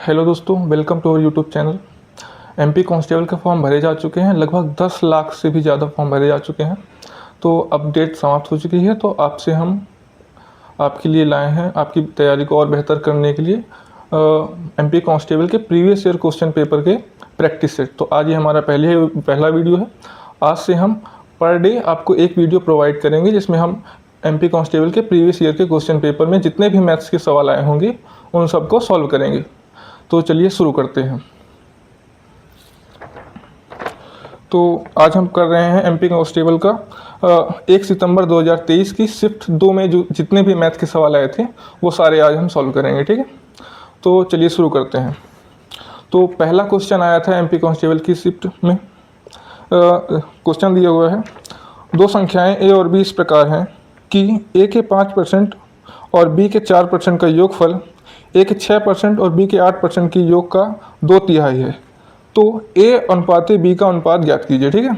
Hello दोस्तों, welcome to our YouTube channel. MP constable के form भरे जा चुके हैं। लगभग 10 लाख से भी ज़्यादा फॉर्म भरे जा चुके हैं। तो अब डेट समाप्त हो चुकी है। तो आपसे हम आपके लिए लाए हैं आपकी तैयारी को और बेहतर करने के लिए एमपी कांस्टेबल के प्रीवियस ईयर क्वेश्चन पेपर के प्रैक्टिस सेट। तो आज ये हमारा पहला वीडियो है। आज से हम पर डे आपको एक वीडियो प्रोवाइड करेंगे जिसमें हम एमपी कांस्टेबल के प्रीवियस ईयर के क्वेश्चन पेपर में जितने भी मैथ्स के सवाल आए होंगे उन सबको सॉल्व करेंगे। तो चलिए शुरू करते हैं। तो आज हम कर रहे हैं एमपी कांस्टेबल का 1 सितंबर 2023 की शिफ्ट 2 में जो जितने भी मैथ के सवाल आए थे वो सारे आज हम सॉल्व करेंगे। ठीक है, तो चलिए शुरू करते हैं। तो पहला क्वेश्चन आया था एमपी कांस्टेबल की शिफ्ट में। क्वेश्चन दिया हुआ है, दो संख्याएं ए और बी इस प्रकार हैं कि ए के 5% और बी के 4% का योगफल ए के 6% और बी के 8% की योग का 2/3 है। तो ए अनुपात बी का अनुपात ज्ञात कीजिए। ठीक है,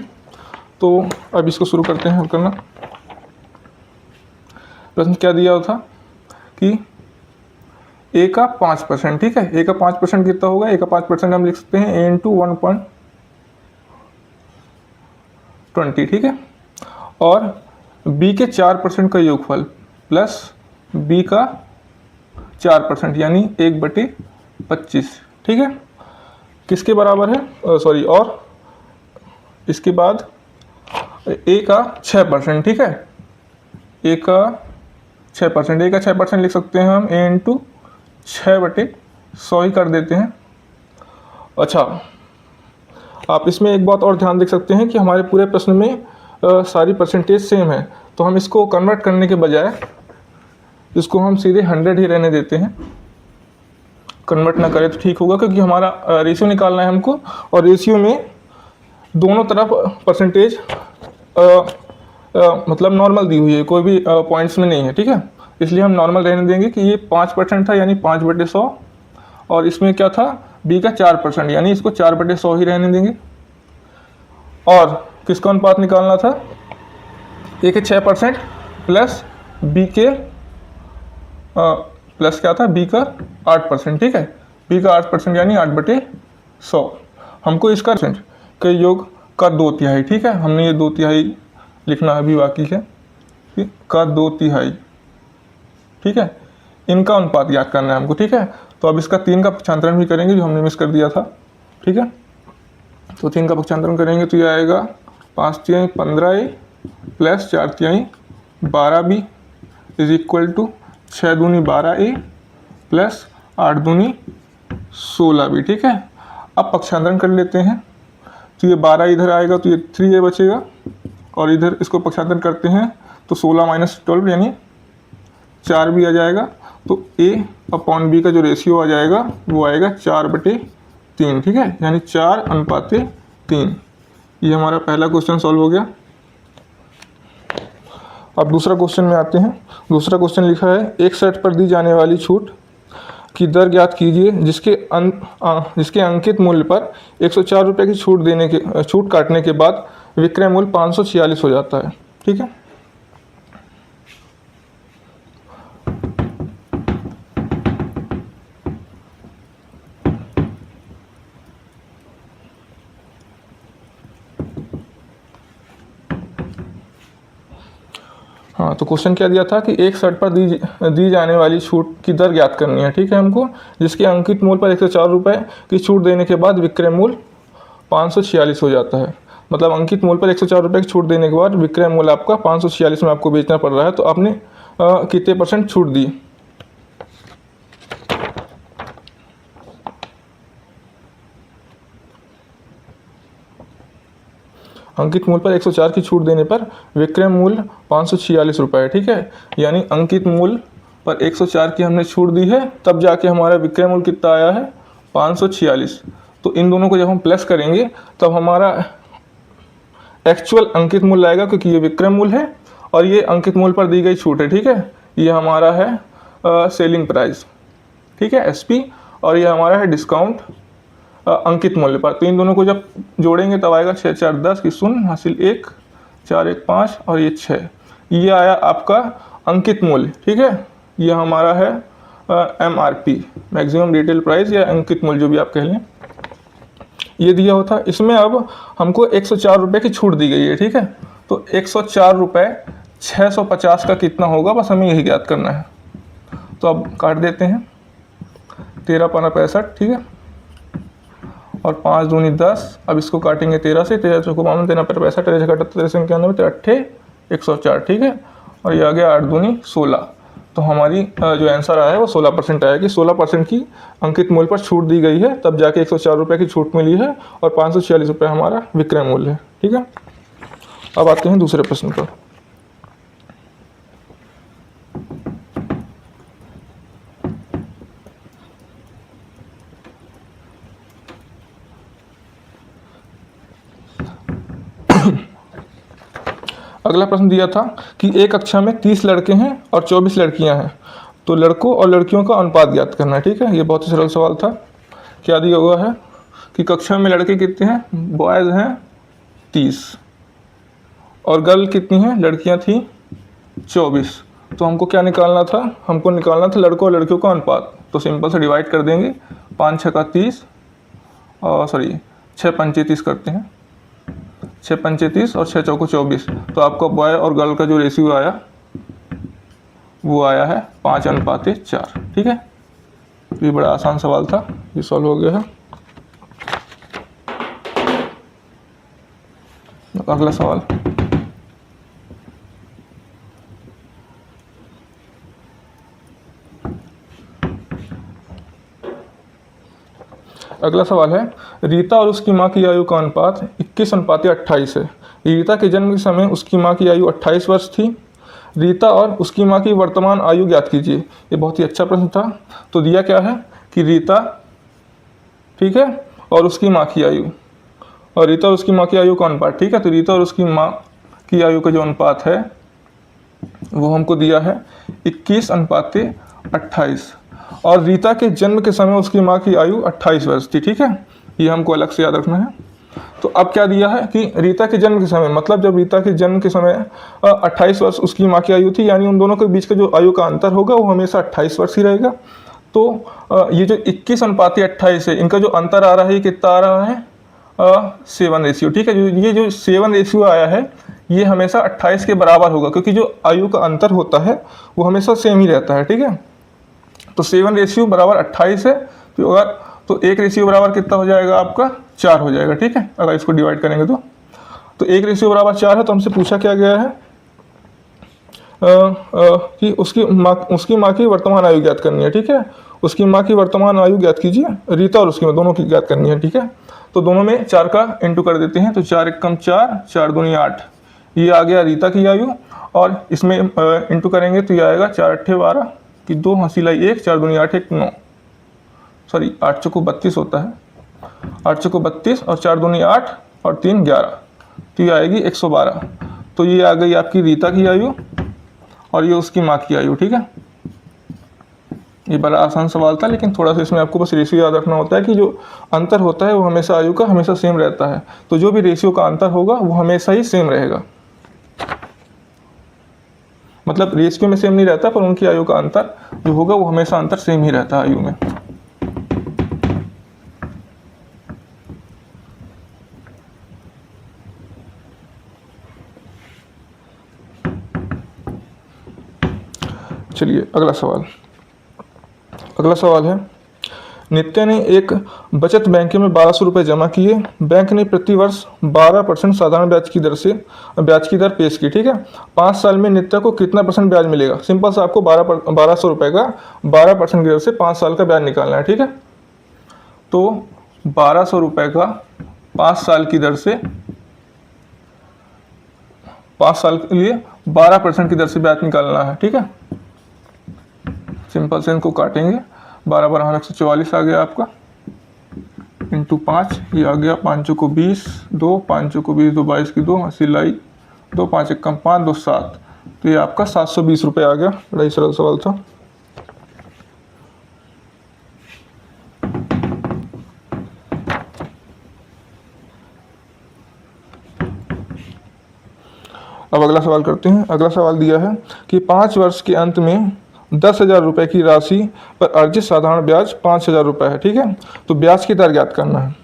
तो अब इसको शुरू करते हैं हल करना। प्रश्न क्या दिया हुआ था कि ए का 5%। ठीक है, ए का 5% कितना होगा? ए का 5% हम लिख सकते हैं ए इंटू 1.20। ठीक है, और बी के 4% का योगफल प्लस बी का 4% यानी 1/25। ठीक है, किसके बराबर है? और इसके बाद ए का 6%। ठीक है, ए का 6% लिख सकते हैं हम ए इंटू 6/100 ही कर देते हैं। अच्छा, आप इसमें एक बात और ध्यान देख सकते हैं कि हमारे पूरे प्रश्न में सारी परसेंटेज सेम है। तो हम इसको कन्वर्ट करने के बजाय इसको हम सीधे 100 ही रहने देते हैं। कन्वर्ट ना करें तो ठीक होगा, क्योंकि हमारा रेशियो निकालना है हमको, और रेशियो में दोनों तरफ परसेंटेज मतलब नॉर्मल दी हुई है, कोई भी पॉइंट्स में नहीं है। ठीक है, इसलिए हम नॉर्मल रहने देंगे कि ये 5% था यानी 5/100, और इसमें क्या था? बी का 4% यानी इसको 4/100 ही रहने देंगे। और किसका अनुपात निकालना था? ए के 6% प्लस बी के प्लस क्या था? बी का 8%। ठीक है, बी का 8% यानी 8/100। हमको इसका परसेंट के योग का 2/3। ठीक है, हमने ये 2/3 लिखना अभी बाकी है का 2/3। ठीक है, इनका अनुपात याद करना है हमको। ठीक है, तो अब इसका 3 का पक्षांतरण भी करेंगे जो हमने मिस कर दिया था। ठीक है, तो 3 का पक्षांतरण करेंगे तो ये आएगा 5/3 15A plus 4/3 12B is equal to 6×2 12A plus 8×2 16B। ठीक है, अब पक्षांतरण कर लेते हैं। तो ये 12 इधर आएगा तो ये 3A बचेगा, और इधर इसको पक्षांतरण करते हैं तो 16 - 12 यानी 4B आ जाएगा। तो A/B का जो रेशियो आ जाएगा वो आएगा 4/3। ठीक है, यानी 4:3। ये हमारा पहला क्वेश्चन सॉल्व हो गया। अब दूसरा क्वेश्चन में आते हैं। दूसरा क्वेश्चन लिखा है, एक शर्ट पर दी जाने वाली छूट की दर ज्ञात कीजिए जिसके अंकित मूल्य पर 104 रुपये की छूट काटने के बाद विक्रय मूल्य 546 हो जाता है। ठीक है, हाँ, तो क्वेश्चन क्या दिया था कि एक शर्ट पर दी जाने वाली छूट की दर ज्ञात करनी है। ठीक है, हमको जिसके अंकित मूल्य पर 104 रुपये की छूट देने के बाद विक्रय मूल्य 546 हो जाता है। मतलब अंकित मूल्य पर 104 रुपये की छूट देने के बाद विक्रय मूल्य आपका 546 में आपको बेचना पड़ रहा है। तो आपने कितने % छूट दी? अंकित मूल्य पर 104 की छूट देने पर विक्रय मूल्य 546 रुपये। ठीक है, यानी अंकित मूल्य पर 104 की हमने छूट दी है, तब जाके हमारा विक्रय मूल्य कितना आया है? 546। तो इन दोनों को जब हम प्लस करेंगे तब हमारा एक्चुअल अंकित मूल्य आएगा, क्योंकि ये विक्रय मूल्य है और ये अंकित मूल्य पर दी गई छूट है। ठीक है, ये हमारा है सेलिंग प्राइस। ठीक है, SP, और ये हमारा है डिस्काउंट अंकित मूल्य पर। तो इन दोनों को जब जोड़ेंगे तब आएगा 6 4 10 की 0 हासिल 1 4 1 5 और ये 6। ये आया आपका अंकित मूल्य। ठीक है, ये हमारा है MRP, मैक्सिमम रिटेल प्राइस या अंकित मूल्य जो भी आप कह लें, ये दिया हुआ था। इसमें अब हमको 104 रुपये की छूट दी गई है, ठीक है। तो 104 रुपये 650 का कितना होगा, बस हमें यही ज्ञात करना है। तो अब काट देते हैं, 13 पन्ना 65, ठीक है, और 5 दूनी 10। अब इसको काटेंगे 13 से, 13 चौको 52, 13 पर 65, 13 घटा 13 से 91, 13 104, ठीक है। और ये आ गया 8 दूनी 16। तो हमारी जो आंसर आया है वो 16% आया कि 16% की अंकित मूल्य पर छूट दी गई है, तब जाके 104 रुपये की छूट मिली है और 546 रुपये हमारा विक्रय मूल्य है, ठीक है। अब आते हैं दूसरे प्रश्न पर। अगला प्रश्न दिया था कि एक कक्षा में 30 लड़के हैं और 24 लड़कियां हैं, तो लड़कों और लड़कियों का अनुपात ज्ञात करना है, ठीक है। ये बहुत ही सरल सवाल था। क्या दिया हुआ है कि कक्षा में लड़के कितने हैं, बॉयज़ हैं 30 और गर्ल कितनी हैं, लड़कियां थी 24। तो हमको क्या निकालना था, हमको निकालना था लड़कों और लड़कियों का अनुपात। तो सिंपल से डिवाइड कर देंगे, 5 6 का 30 और 6 पंचे 30 करते हैं, 6 पंचे 30 और 6 चौको 24। तो आपका बॉय और गर्ल का जो रेशियो आया वो आया है 5:4, ठीक है। ये बड़ा आसान सवाल था, ये सॉल्व हो गया है। अगला सवाल, अगला सवाल है, रीता और उसकी मां की आयु का अनुपात 21:28 है। रीता के जन्म के समय उसकी मां की आयु 28 वर्ष थी। रीता और उसकी मां की वर्तमान आयु ज्ञात कीजिए। ये बहुत ही अच्छा प्रश्न था। तो दिया क्या है कि रीता, ठीक है, और उसकी मां की आयु, और रीता और उसकी मां की आयु का अनुपात, ठीक है। तो रीता और उसकी मां की आयु का जो अनुपात है वो हमको दिया है 21:28, और रीता के जन्म के समय उसकी मां की आयु 28 वर्ष थी, ठीक है। ये हमको अलग से याद रखना है। तो अब क्या दिया है कि रीता के जन्म के समय, मतलब जब रीता के जन्म के समय 28 वर्ष उसकी मां की आयु थी, यानी उन दोनों के बीच का जो आयु का अंतर होगा वो हमेशा 28 वर्ष ही रहेगा। तो ये जो 21:28 है, इनका जो अंतर आ रहा है, ये कितना आ रहा है, 7 रेशियो, ठीक है। ये जो 7 रेशियो आया है ये हमेशा 28 के बराबर होगा, क्योंकि जो आयु का अंतर होता है वो हमेशा सेम ही रहता है, ठीक है। तो 7 रेशियो बराबर 28 है, तो अगर तो 1 रेशियो बराबर कितना हो जाएगा, आपका 4 हो जाएगा, ठीक है। अगर इसको डिवाइड करेंगे तो 1 रेशियो बराबर 4 है। तो हमसे पूछा क्या गया है कि उसकी माँ की वर्तमान आयु ज्ञात करनी है, ठीक है। उसकी माँ की वर्तमान आयु ज्ञात कीजिए, रीता और उसकी माँ दोनों की ज्ञात करनी है, ठीक है। तो दोनों में 4 का इंटू कर देते हैं, तो 4 एकम 4, 4 दूनी 8, ये आ गया रीता की आयु। और इसमें इंटू करेंगे तो ये आएगा 4 8 12 कि 2 हंसी लाई 1, 4 दूनी 8 1 9, 8 चौको 32 होता है, 8 चौको 32 और 4 दूनी 8 और 3 11, तो ये आएगी 112। तो ये आ गई आपकी रीता की आयु और ये उसकी माँ की आयु, ठीक है। ये बड़ा आसान सवाल था, लेकिन थोड़ा सा इसमें आपको बस रेशियो याद रखना होता है कि जो अंतर होता है वो हमेशा आयु का हमेशा सेम रहता है। तो जो भी रेशियो का अंतर होगा वो हमेशा ही सेम रहेगा, मतलब रेशियो में सेम नहीं रहता, पर उनकी आयु का अंतर जो होगा वो हमेशा अंतर सेम ही रहता है आयु में। चलिए अगला सवाल है, नित्या ने एक बचत बैंक में 1200 रुपये जमा किए। बैंक ने प्रतिवर्ष 12% साधारण ब्याज की दर पेश की, ठीक है। 5 साल में नित्या को कितना % ब्याज मिलेगा। सिंपल से आपको 1200 रुपये का 12% की दर से 5 साल का ब्याज निकालना है, ठीक है। तो 1200 रुपये का 5 साल की दर से 5 साल के लिए 12% की दर से ब्याज निकालना है, ठीक है। सिंपल से इनको काटेंगे, 12 12 144 आ गया आपका, इंटू 5, ये आ गया 5 चौको 20, 2 5 चौको 20, 2 22 की 2 80 लाई 2 5 एकम 5 2 7, तो ये आपका 720 रुपये आ गया। बड़ा ही सरल सवाल था। अब अगला सवाल करते हैं। अगला सवाल दिया है कि 5 वर्ष के अंत में 10,000 रुपये की राशि पर अर्जित साधारण ब्याज 5,000 रुपये है, ठीक है। तो ब्याज की दर ज्ञात करना है।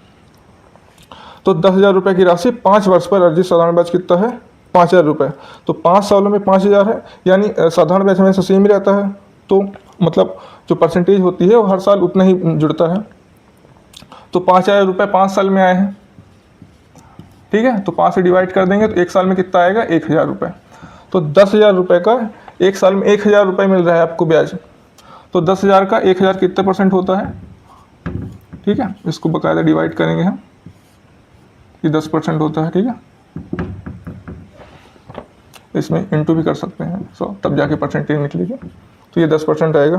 तो 10,000 रुपये की राशि 5 वर्ष पर अर्जित साधारण ब्याज कितना है? 5,000 रुपये। तो 5 सालों में 5,000 है, यानी साधारण ब्याज हमेशा सेम ही रहता है, तो मतलब जो परसेंटेज होती है वो हर साल उतना ही जुड़ता है। तो 5,000 रुपये 5 साल में आए हैं, ठीक है। तो 5 से डिवाइड कर देंगे तो एक साल में कितना आएगा? 1,000 रुपये। तो 10,000 रुपये का एक साल में 1,000 रुपये मिल रहा है आपको ब्याज। तो 10,000 का 1,000 कितने परसेंट होता है? ठीक है, इसको बकायदा डिवाइड करेंगे हम, ये 10% होता है, ठीक है। इसमें इंटू भी कर सकते हैं 100, तब जाके परसेंटेज निकलेगी। तो ये 10% आएगा,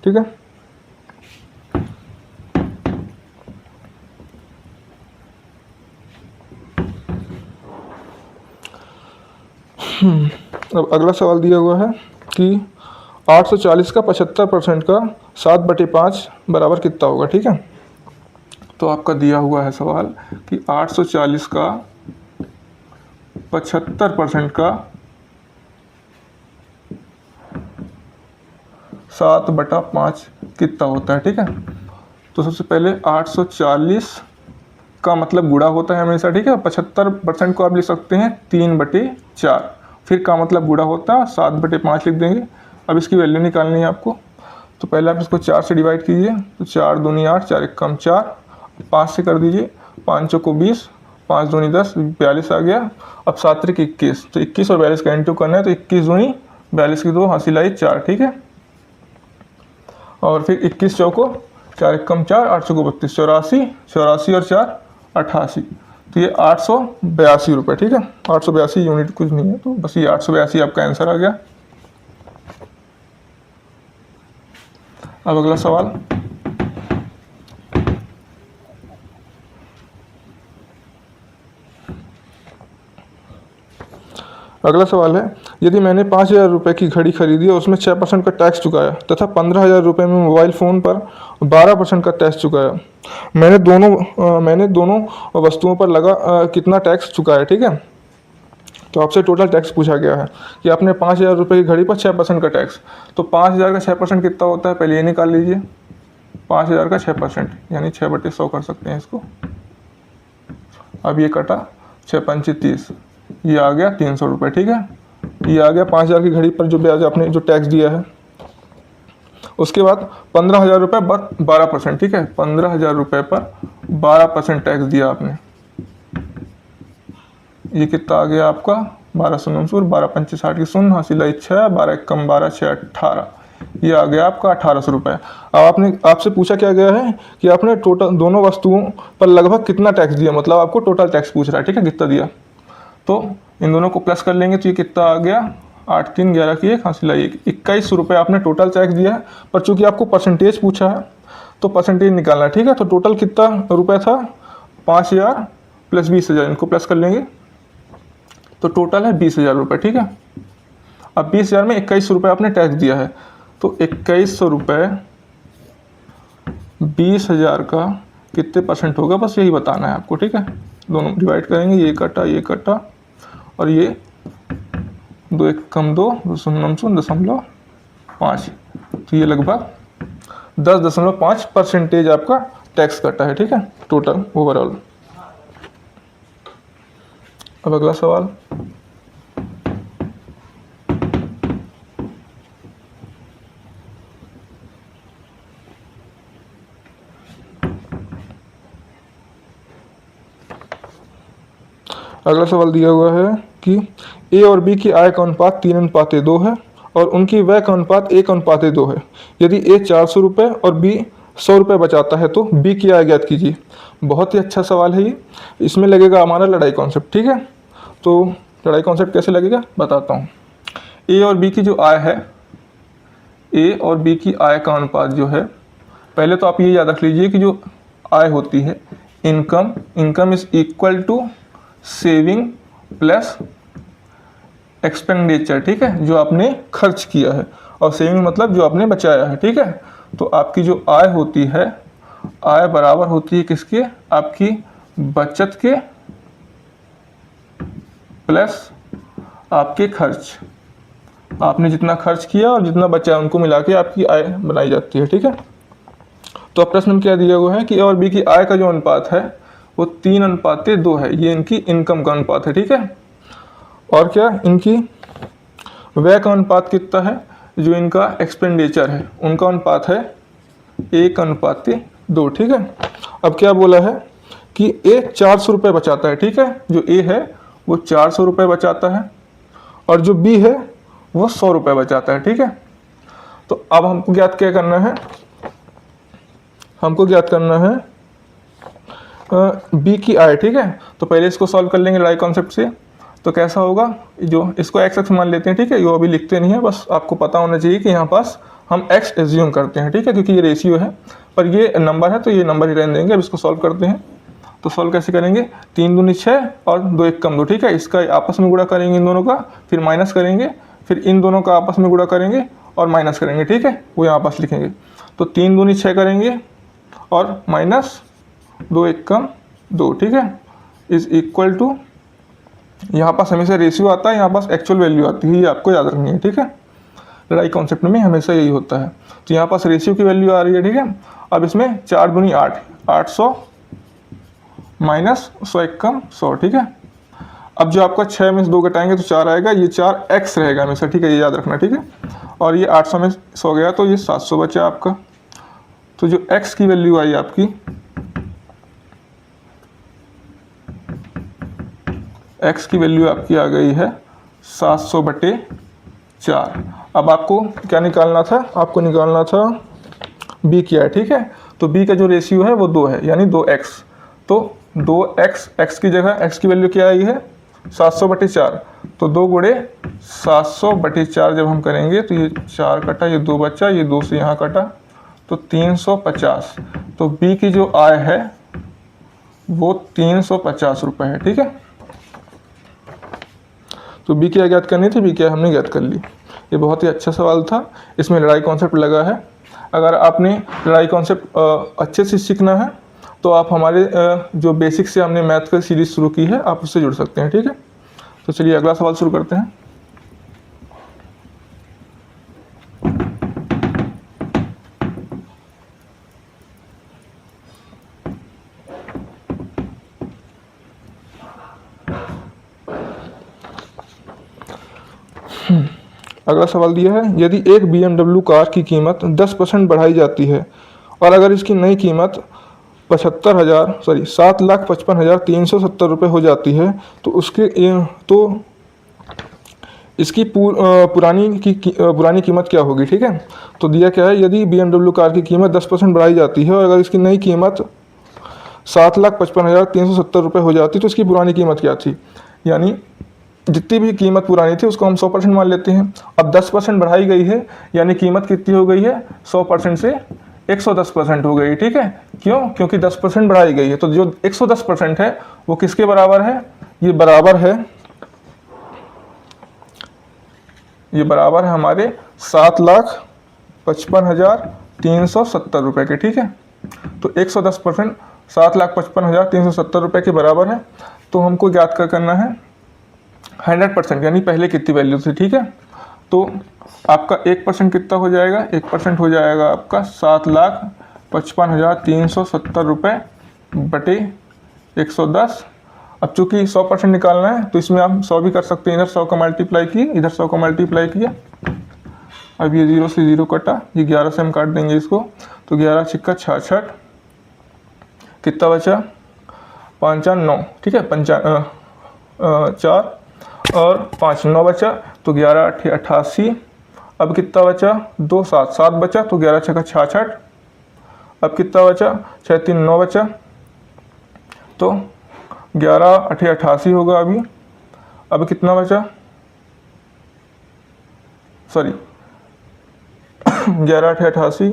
ठीक है। अब अगला सवाल दिया हुआ है कि 840 का 75% का 7/5 बराबर कितना होगा, ठीक है। तो आपका दिया हुआ है सवाल कि 840 का 75% का 7/5 कितना होता है, ठीक है। तो सबसे पहले 840 का मतलब गुणा होता है हमेशा, ठीक है। 75% को आप लिख सकते हैं 3/4, फिर का मतलब गुणा होता है 7/5 लिख देंगे। अब इसकी वैल्यू निकालनी है आपको, तो पहले आप इसको 4 से डिवाइड कीजिए, तो 4 दूनी 8, 4 एक कम 4, 5 से कर दीजिए, 5 चौको 20, 5 दूनी 10, 42 आ गया। अब 7 त्रिक 21, तो 21 और 42 का इंटू करना है, तो 21 दूनी 42 की 2, हासिल आई 4, ठीक है। और फिर 21 चौको 4 एक कम 4, 8 चौको 32, 84, 84 और 4 88, तो ये 882 रुपये, ठीक है। 882 यूनिट कुछ नहीं है, तो बस ये 882 आपका आंसर आ गया। अब अगला सवाल, अगला सवाल है, यदि मैंने 5,000 रुपये की घड़ी खरीदी और उसमें 6% का टैक्स चुकाया तथा 15,000 रुपये में मोबाइल फ़ोन पर 12% का टैक्स चुकाया, मैंने दोनों वस्तुओं पर लगा कितना टैक्स चुकाया, ठीक है। तो आपसे टोटल टैक्स पूछा गया है कि आपने 5,000 रुपये की घड़ी पर 6% का टैक्स, तो 5,000 का 6% कितना होता है, पहले ये निकाल लीजिए। 5,000 का 6% यानी 6/100 कर सकते हैं इसको। अब ये कटा 6 पंचे 30, ये आ गया 300 रुपये, ठीक है। ये आ गया 5,000 की घड़ी पर जो ब्याज आपने जो टैक्स दिया है। उसके बाद 15,000 रुपये पर 12%, ठीक है। 15,000 रुपये पर 12% टैक्स दिया आपने, ये कितना आ गया आपका? 12 शून्य 12 पंचे 60 की 0, हासिल आई 6, 12 एक कम 12, 6 18, ये आ गया आपका 1,800 रुपये। अब आपसे पूछा क्या गया है कि आपने टोटल दोनों वस्तुओं पर लगभग कितना टैक्स दिया, मतलब आपको टोटल टैक्स पूछ रहा है, ठीक है, कितना दिया। तो इन दोनों को प्लस कर लेंगे तो ये कितना आ गया? 8 3 11 की 1, हासिल आई 21 रुपये आपने टोटल टैक्स दिया है। पर चूंकि आपको परसेंटेज पूछा है तो परसेंटेज निकालना है, ठीक है। तो टोटल कितना रुपये था? 5,000 प्लस 20,000, इनको प्लस कर लेंगे तो टोटल है 20,000 रुपये, ठीक है। अब 20,000 में 21 रुपये आपने टैक्स दिया है, तो 2100 रुपये 20,000 का कितने परसेंट होगा, बस यही बताना है आपको, ठीक है। दोनों डिवाइड करेंगे, ये कटा और ये 2 एक कम 2, 0.5, तो ये लगभग 10.5% आपका टैक्स कटा है, ठीक है, टोटल ओवरऑल। अब अगला सवाल, अगला सवाल दिया हुआ है कि ए और बी की आय का अनुपात 3:2 है और उनकी व्यय का अनुपात 1:2 है। यदि ए 400 रुपये और बी 100 रुपये बचाता है तो बी की आय ज्ञात कीजिए। बहुत ही अच्छा सवाल है ये। इसमें लगेगा हमारा लड़ाई कॉन्सेप्ट, ठीक है। तो लड़ाई कॉन्सेप्ट कैसे लगेगा बताता हूँ। ए और बी की जो आय है, ए और बी की आय का अनुपात जो है, पहले तो आप ये याद रख लीजिए कि जो आय होती है income is equal to saving plus expenditure, ठीक है, जो आपने खर्च किया है, और सेविंग मतलब जो आपने बचाया है, ठीक है। तो आपकी जो आय होती है, आय बराबर होती है किसके? आपकी बचत के प्लस आपके खर्च, आपने जितना खर्च किया और जितना बचा उनको मिला के आपकी आय बनाई जाती है, ठीक है। तो अब प्रश्न में क्या दिया हुआ है कि ए और बी की आय का जो अनुपात है वो 3:2 है, ये इनकी इनकम का अनुपात है, ठीक है। और क्या इनकी व्यय का अनुपात कितना है, जो इनका एक्सपेंडिचर है उनका अनुपात है 1:2, ठीक है। अब क्या बोला है कि ए 400 रुपये बचाता है, ठीक है, जो ए है वो 400 रुपये बचाता है और जो बी है वो 100 रुपये बचाता है, ठीक है। तो अब हमको ज्ञात क्या करना है, हमको ज्ञात करना है बी की आय, ठीक है। तो पहले इसको सॉल्व कर लेंगे लड़ाई कॉन्सेप्ट से। तो कैसा होगा, जो इसको एक्स एक्स मान लेते हैं, ठीक है, ये अभी लिखते नहीं है, बस आपको पता होना चाहिए कि यहाँ पास हम एक्स एज्यूम करते हैं, ठीक है, क्योंकि ये रेशियो है पर ये नंबर है तो ये नंबर ही रहने देंगे। अब इसको सॉल्व करते हैं। तो सॉल्व कैसे करेंगे, 3 दूनी 6 और 2 1 कम 2, ठीक है। इसका आपस में गुणा करेंगे इन दोनों का, फिर माइनस करेंगे, फिर इन दोनों का आपस में गुणा करेंगे और माइनस करेंगे, ठीक है, वो यहाँ पास लिखेंगे। तो 3 दूनी 6 करेंगे और माइनस 2 1 कम 2, ठीक है, इज इक्वल टू, यहाँ पास हमेशा रेशियो आता है, यहाँ पास एक्चुअल वैल्यू आती है, ये आपको याद रखनी है, ठीक है। लड़ाई कॉन्सेप्ट में हमेशा यही होता है। तो यहाँ पास रेशियो की वैल्यू आ रही है, ठीक है। अब इसमें 4 दूनी 8, 800 माइनस 100 1 कम 100, ठीक है। अब जो आपका 6 में से 2 घटाएंगे तो 4 आएगा, ये 4 एक्स रहेगा हमेशा, ठीक है, ये याद रखना, ठीक है। और ये 800 में 100 गया तो ये 700 बचा आपका। तो जो एक्स की वैल्यू आई आपकी, एक्स की वैल्यू आपकी आ गई है 700/4। अब आपको क्या निकालना था, आपको निकालना था बी क्या है, ठीक है। तो बी का जो रेशियो है वो 2 है, यानी 2x। तो 2x, x की जगह x की वैल्यू क्या आई है 700/4, तो 2 गुणे 700/4 जब हम करेंगे तो ये 4 कटा, ये 2 बचा, ये 2 से यहाँ कटा, तो 350। तो बी की जो आय है वो 350 रुपये है, ठीक है। तो बी क्या ज्ञात करनी थी, बी क्या हमने ज्ञात कर ली। ये बहुत ही अच्छा सवाल था, इसमें लड़ाई कॉन्सेप्ट लगा है। अगर आपने लड़ाई कॉन्सेप्ट अच्छे से सीखना है तो आप हमारे जो बेसिक से हमने मैथ का सीरीज शुरू की है आप उससे जुड़ सकते हैं, ठीक है। तो चलिए अगला सवाल शुरू करते हैं। अगला सवाल दिया है, यदि एक BMW कार की कीमत 10% बढ़ाई जाती है और अगर इसकी नई कीमत 7,55,370 रुपये हो जाती है तो इसकी पुरानी कीमत क्या होगी, ठीक है। तो दिया क्या है, यदि BMW कार की कीमत 10% बढ़ाई जाती है और अगर इसकी नई कीमत 7,55,370 रुपये हो जाती तो इसकी पुरानी कीमत क्या थी। यानी जितनी भी कीमत पुरानी थी उसको हम 100% मान लेते हैं। अब 10% बढ़ाई गई है, यानी कीमत कितनी हो गई है 100% से 110% हो गई, ठीक है। क्यों, क्योंकि 10% बढ़ाई गई है। तो जो 110% है वो किसके बराबर है, ये बराबर है हमारे 7,55,370 रुपये के, ठीक है। तो 110% 7,55,370 रुपये के बराबर है। तो हमको ज्ञात करना है 100%, यानी पहले कितनी वैल्यू थी, ठीक है। तो आपका 1% कितना हो जाएगा, 1% हो जाएगा आपका 7,55,370 रुपये बटे 110। अब चूंकि 100% निकालना है तो इसमें आप 100 भी कर सकते हैं, इधर 100 का मल्टीप्लाई किए, इधर 100 का मल्टीप्लाई किया। अब ये 0 से 0 कटा, ये 11 से हम काट देंगे इसको, तो 11 छिक्का 66, कितना बचा 5 9, ठीक है, 4 और 5 9 बचा, तो 11 8 88। अब कितना बचा 2 7 7 बचा, तो 11 6 66। अब कितना बचा 6 3 9 बचा, तो 11 8 88 होगा अभी। अब कितना बचा, सॉरी 11 8 88,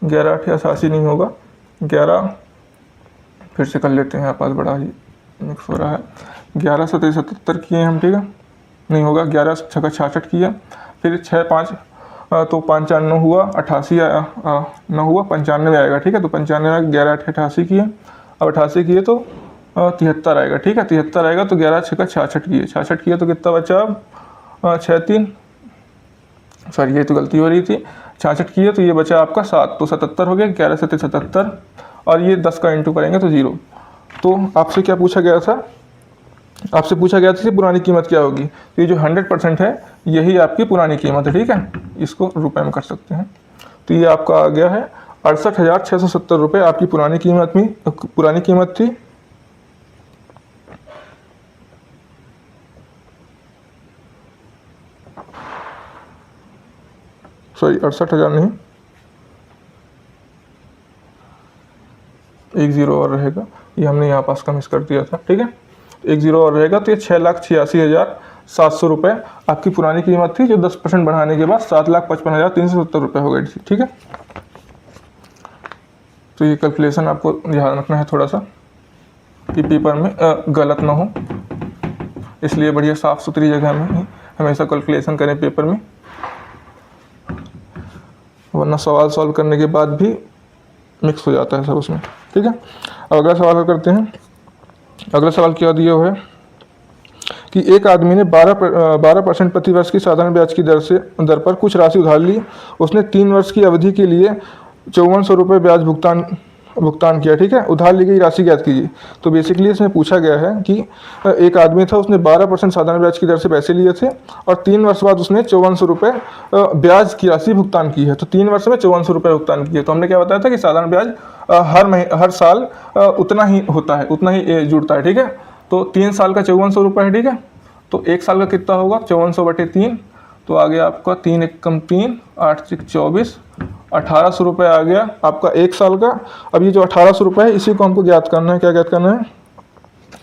11 8 88 नहीं होगा, 11 फिर से कर लेते हैं, यहाँ पास बड़ा ही मिक्स हो रहा है। 11 7 77 किए हम, ठीक है, नहीं होगा, 11 6 66 किया, फिर 6 5 तो 5 4 9 हुआ, 88 9 हुआ, 95 आएगा, ठीक है। तो 95 11 8 88 किए, अब 88 किए तो 73 आएगा, ठीक है, 73 आएगा। तो 11 6 66 किए, 66 किए तो कितना बचा, 6×3 सॉरी ये तो गलती हो रही थी, 66 की है तो ये बचा आपका 7, तो 77 हो गया, 11 से 77 और ये 10 का इंटू करेंगे तो 0। तो आपसे क्या पूछा गया था, आपसे पूछा गया था कि पुरानी कीमत क्या होगी, तो ये जो 100% है यही आपकी पुरानी कीमत है, ठीक है, इसको रुपए में कर सकते हैं। तो ये आपका आ गया है 68,670 रुपये आपकी पुरानी कीमत थी। सॉरी 68,000 नहीं, एक ज़ीरो और रहेगा, ये हमने यहाँ पास का मिस कर दिया था, ठीक है, एक ज़ीरो और रहेगा, तो ये 6,86,700 रुपये आपकी पुरानी कीमत थी, जो 10% बढ़ाने के बाद 7,55,370 रुपये हो गई थी, ठीक है। तो ये कैलकुलेशन आपको ध्यान रखना है थोड़ा सा कि पेपर में गलत ना हो, इसलिए बढ़िया साफ़ सुथरी जगह में ही हमेशा कैलकुलेशन करें पेपर में, वरना सवाल सॉल्व करने के बाद भी मिक्स हो जाता है सब उसमें, ठीक है। अब अगला सवाल करते हैं। अगला सवाल क्या दिया हुआ है कि एक आदमी ने 12% प्रतिवर्ष की साधारण ब्याज की दर पर कुछ राशि उधार ली। उसने 3 वर्ष की अवधि के लिए 5400 रुपये ब्याज भुगतान किया, ठीक है। उधार ली गई राशि ज्ञात कीजिए। तो बेसिकली इसमें पूछा गया है कि एक आदमी था, उसने 12% साधारण ब्याज की दर से पैसे लिए थे और 3 वर्ष बाद उसने 5400 रुपये ब्याज की राशि भुगतान की है। तो 3 वर्ष में 5400 रुपये भुगतान किए। तो हमने क्या बताया था कि साधारण ब्याज हर साल उतना ही होता है, उतना ही जुड़ता है, ठीक है। तो 3 साल का 5400 रुपये है, ठीक है। तो 1 साल का कितना होगा 5400/3, तो आ गया आपका 3 एकम 3, 8 6 24, 1800 रुपये आ गया आपका 1 साल का। अब ये जो 1800 रुपये है इसी को हमको ज्ञात करना है। क्या ज्ञात करना है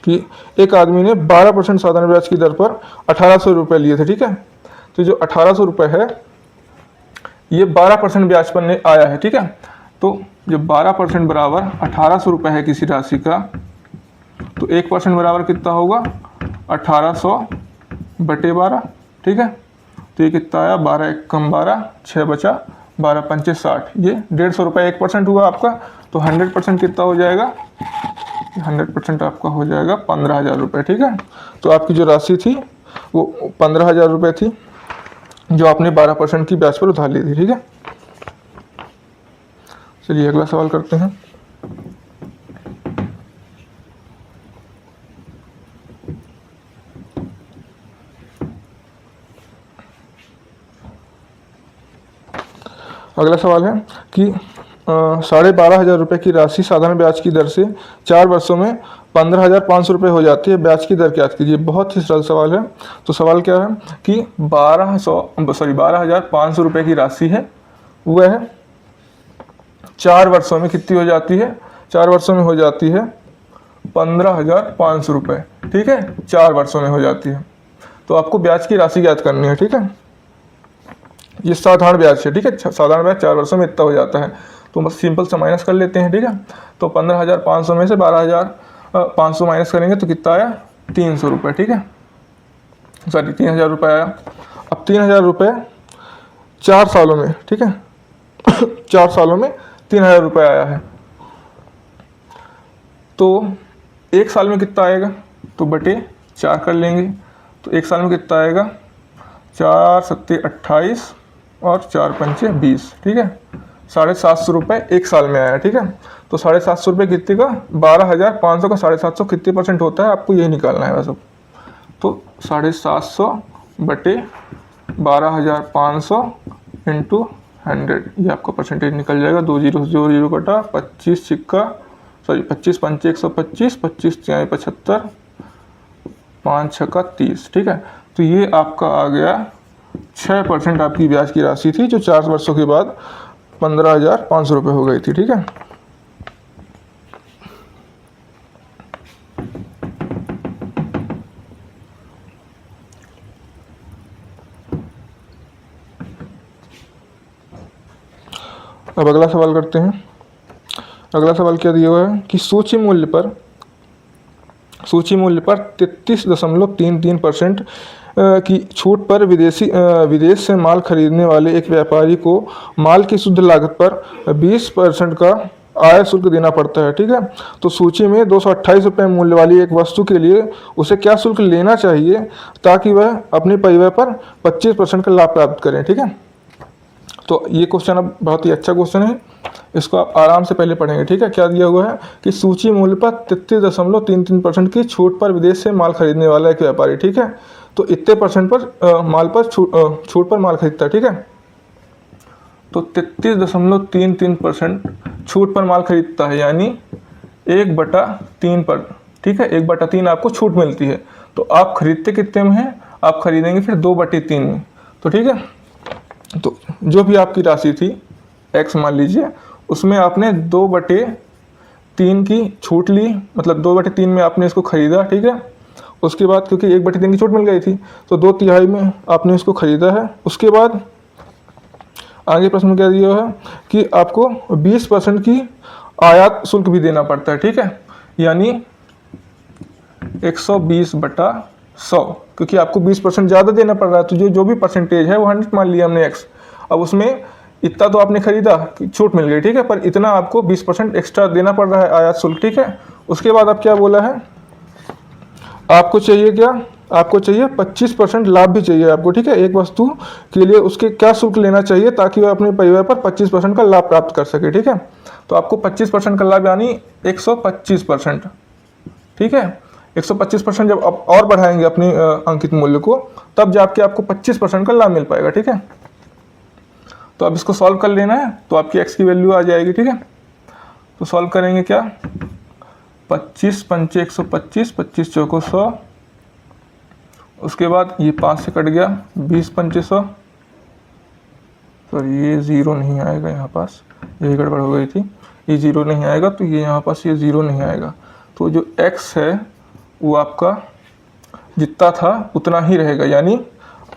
कि एक आदमी ने 12% साधारण ब्याज की दर पर 1800 रुपये लिए थे, ठीक है। तो जो 1800 रुपये है ये 12% ब्याज पर आया है, ठीक है। तो जो 12% बराबर 1800 रुपये है किसी राशि का, तो 1% बराबर कितना होगा 1800/12, ठीक है। तो ये कितना आया 12 एकम 12, 6 बचा 12 पंचे 60, ये 150 रुपये 1% हुआ आपका। तो 100% कितना हो जाएगा, 100% आपका हो जाएगा 15,000 रुपये, ठीक है। तो आपकी जो राशि थी वो 15,000 रुपये थी जो आपने 12% की ब्याज पर उधार ली थी, ठीक है। चलिए अगला सवाल करते हैं। अगला सवाल है कि 12,500 रुपये की राशि साधारण ब्याज की दर से 4 वर्षों में 15,500 रुपये हो जाती है। ब्याज की दर ज्ञात कीजिए। बहुत ही सरल सवाल है। तो सवाल क्या है कि 12,500 रुपये की राशि है, वह 4 वर्षों में कितनी हो जाती है, 4 वर्षों में हो जाती है 15,500 रुपये, ठीक है। 4 वर्षों में हो जाती है। तो आपको ब्याज की राशि ज्ञात करनी है, ठीक है। ये साधारण ब्याज है, ठीक है। साधारण ब्याज 4 वर्षों में इतना हो जाता है। तो बस सिंपल से माइनस कर लेते हैं, ठीक है। तो 15,500 में से 12,500 माइनस करेंगे तो कितना आया 300 रुपये, ठीक है। सॉरी 3,000 रुपये आया। अब 3,000 रुपये 4 सालों में, ठीक है 4 सालों में 3,000 रुपये आया है। तो 1 साल में कितना आएगा, तो बटे 4 कर लेंगे। तो 1 साल में कितना आएगा 4 7 28 और 4 पंचे 20, ठीक है। 750 रुपये 1 साल में आया, ठीक है। तो 750 रुपये कितने का 12,500 का 750 कितने % होता है, आपको यही निकालना है वैसे। तो 750/12,500 इंटू 100, ये आपका परसेंटेज निकल जाएगा। 2 0 0 कटा 25 पंचे 125, 25 3 75, 5 6 30, ठीक है। तो ये आपका आ गया 6% आपकी ब्याज की राशि थी, जो 4 वर्षों के बाद 15,500 रुपये हो गई थी, ठीक है। अब अगला सवाल करते हैं। अगला सवाल क्या दिया हुआ है कि सूची मूल्य पर 33.33% की छूट पर विदेश से माल खरीदने वाले एक व्यापारी को माल की शुद्ध लागत पर 20% का आयात शुल्क देना पड़ता है, ठीक है। तो सूची में 228 रुपये मूल्य वाली एक वस्तु के लिए उसे क्या शुल्क लेना चाहिए ताकि वह अपने परिव्यय पर 25% का लाभ प्राप्त करें, ठीक है। तो ये क्वेश्चन अब बहुत ही अच्छा क्वेश्चन है, इसको आप आराम से पहले पढ़ेंगे, ठीक है। क्या दिया हुआ है कि सूची मूल्य पर 33.33% की छूट पर विदेश से माल खरीदने वाला एक व्यापारी, ठीक है। तो इतने परसेंट पर माल पर छूट पर माल खरीदता है, ठीक है। तो 33.33% छूट पर माल खरीदता है, यानी 1/3 पर, ठीक है। 1/3 आपको छूट मिलती है। तो आप खरीदते कितने में हैं, आप खरीदेंगे फिर 2/3 में, तो ठीक है। तो जो भी आपकी राशि थी x मान लीजिए, उसमें आपने 2/3 की छूट ली, मतलब 2/3 में आपने इसको खरीदा, ठीक है। उसके बाद क्योंकि 1/3 की छूट मिल गई थी तो 2/3 में आपने इसको खरीदा है। उसके बाद आगे प्रश्न में क्या दिया है कि आपको 20% की आयात शुल्क भी देना पड़ता है, ठीक है। यानी 120/100, क्योंकि आपको 20% ज़्यादा देना पड़ रहा है। तो जो भी परसेंटेज है वो 100 मान लिया हमने x। अब उसमें इतना तो आपने खरीदा कि छूट मिल गई, ठीक है, पर इतना आपको 20% एक्स्ट्रा देना पड़ रहा है आयात शुल्क, ठीक है। उसके बाद अब क्या बोला है, आपको चाहिए क्या, आपको चाहिए 25% लाभ भी चाहिए आपको, ठीक है। एक वस्तु के लिए उसके क्या शुल्क लेना चाहिए ताकि वह अपने परिव्यय पर 25% का लाभ प्राप्त कर सके, ठीक है। तो आपको 25% का लाभ यानी 125%, ठीक है। 125% जब आप और बढ़ाएंगे अपनी अंकित मूल्य को, तब जाके आपको 25% का लाभ मिल पाएगा, ठीक है। तो अब इसको सॉल्व कर लेना है, तो आपकी x की वैल्यू आ जाएगी, ठीक है। तो सॉल्व करेंगे क्या, 25 पंचे 125, 25 चौको 100, उसके बाद ये 5 से कट गया, 20 पंचे 100, सॉरी ये 0 नहीं आएगा, यहाँ पास यही गड़बड़ हो गई थी, ये 0 नहीं आएगा, तो ये यहाँ पास ये 0 नहीं आएगा। तो जो x है वो आपका जितना था उतना ही रहेगा, यानी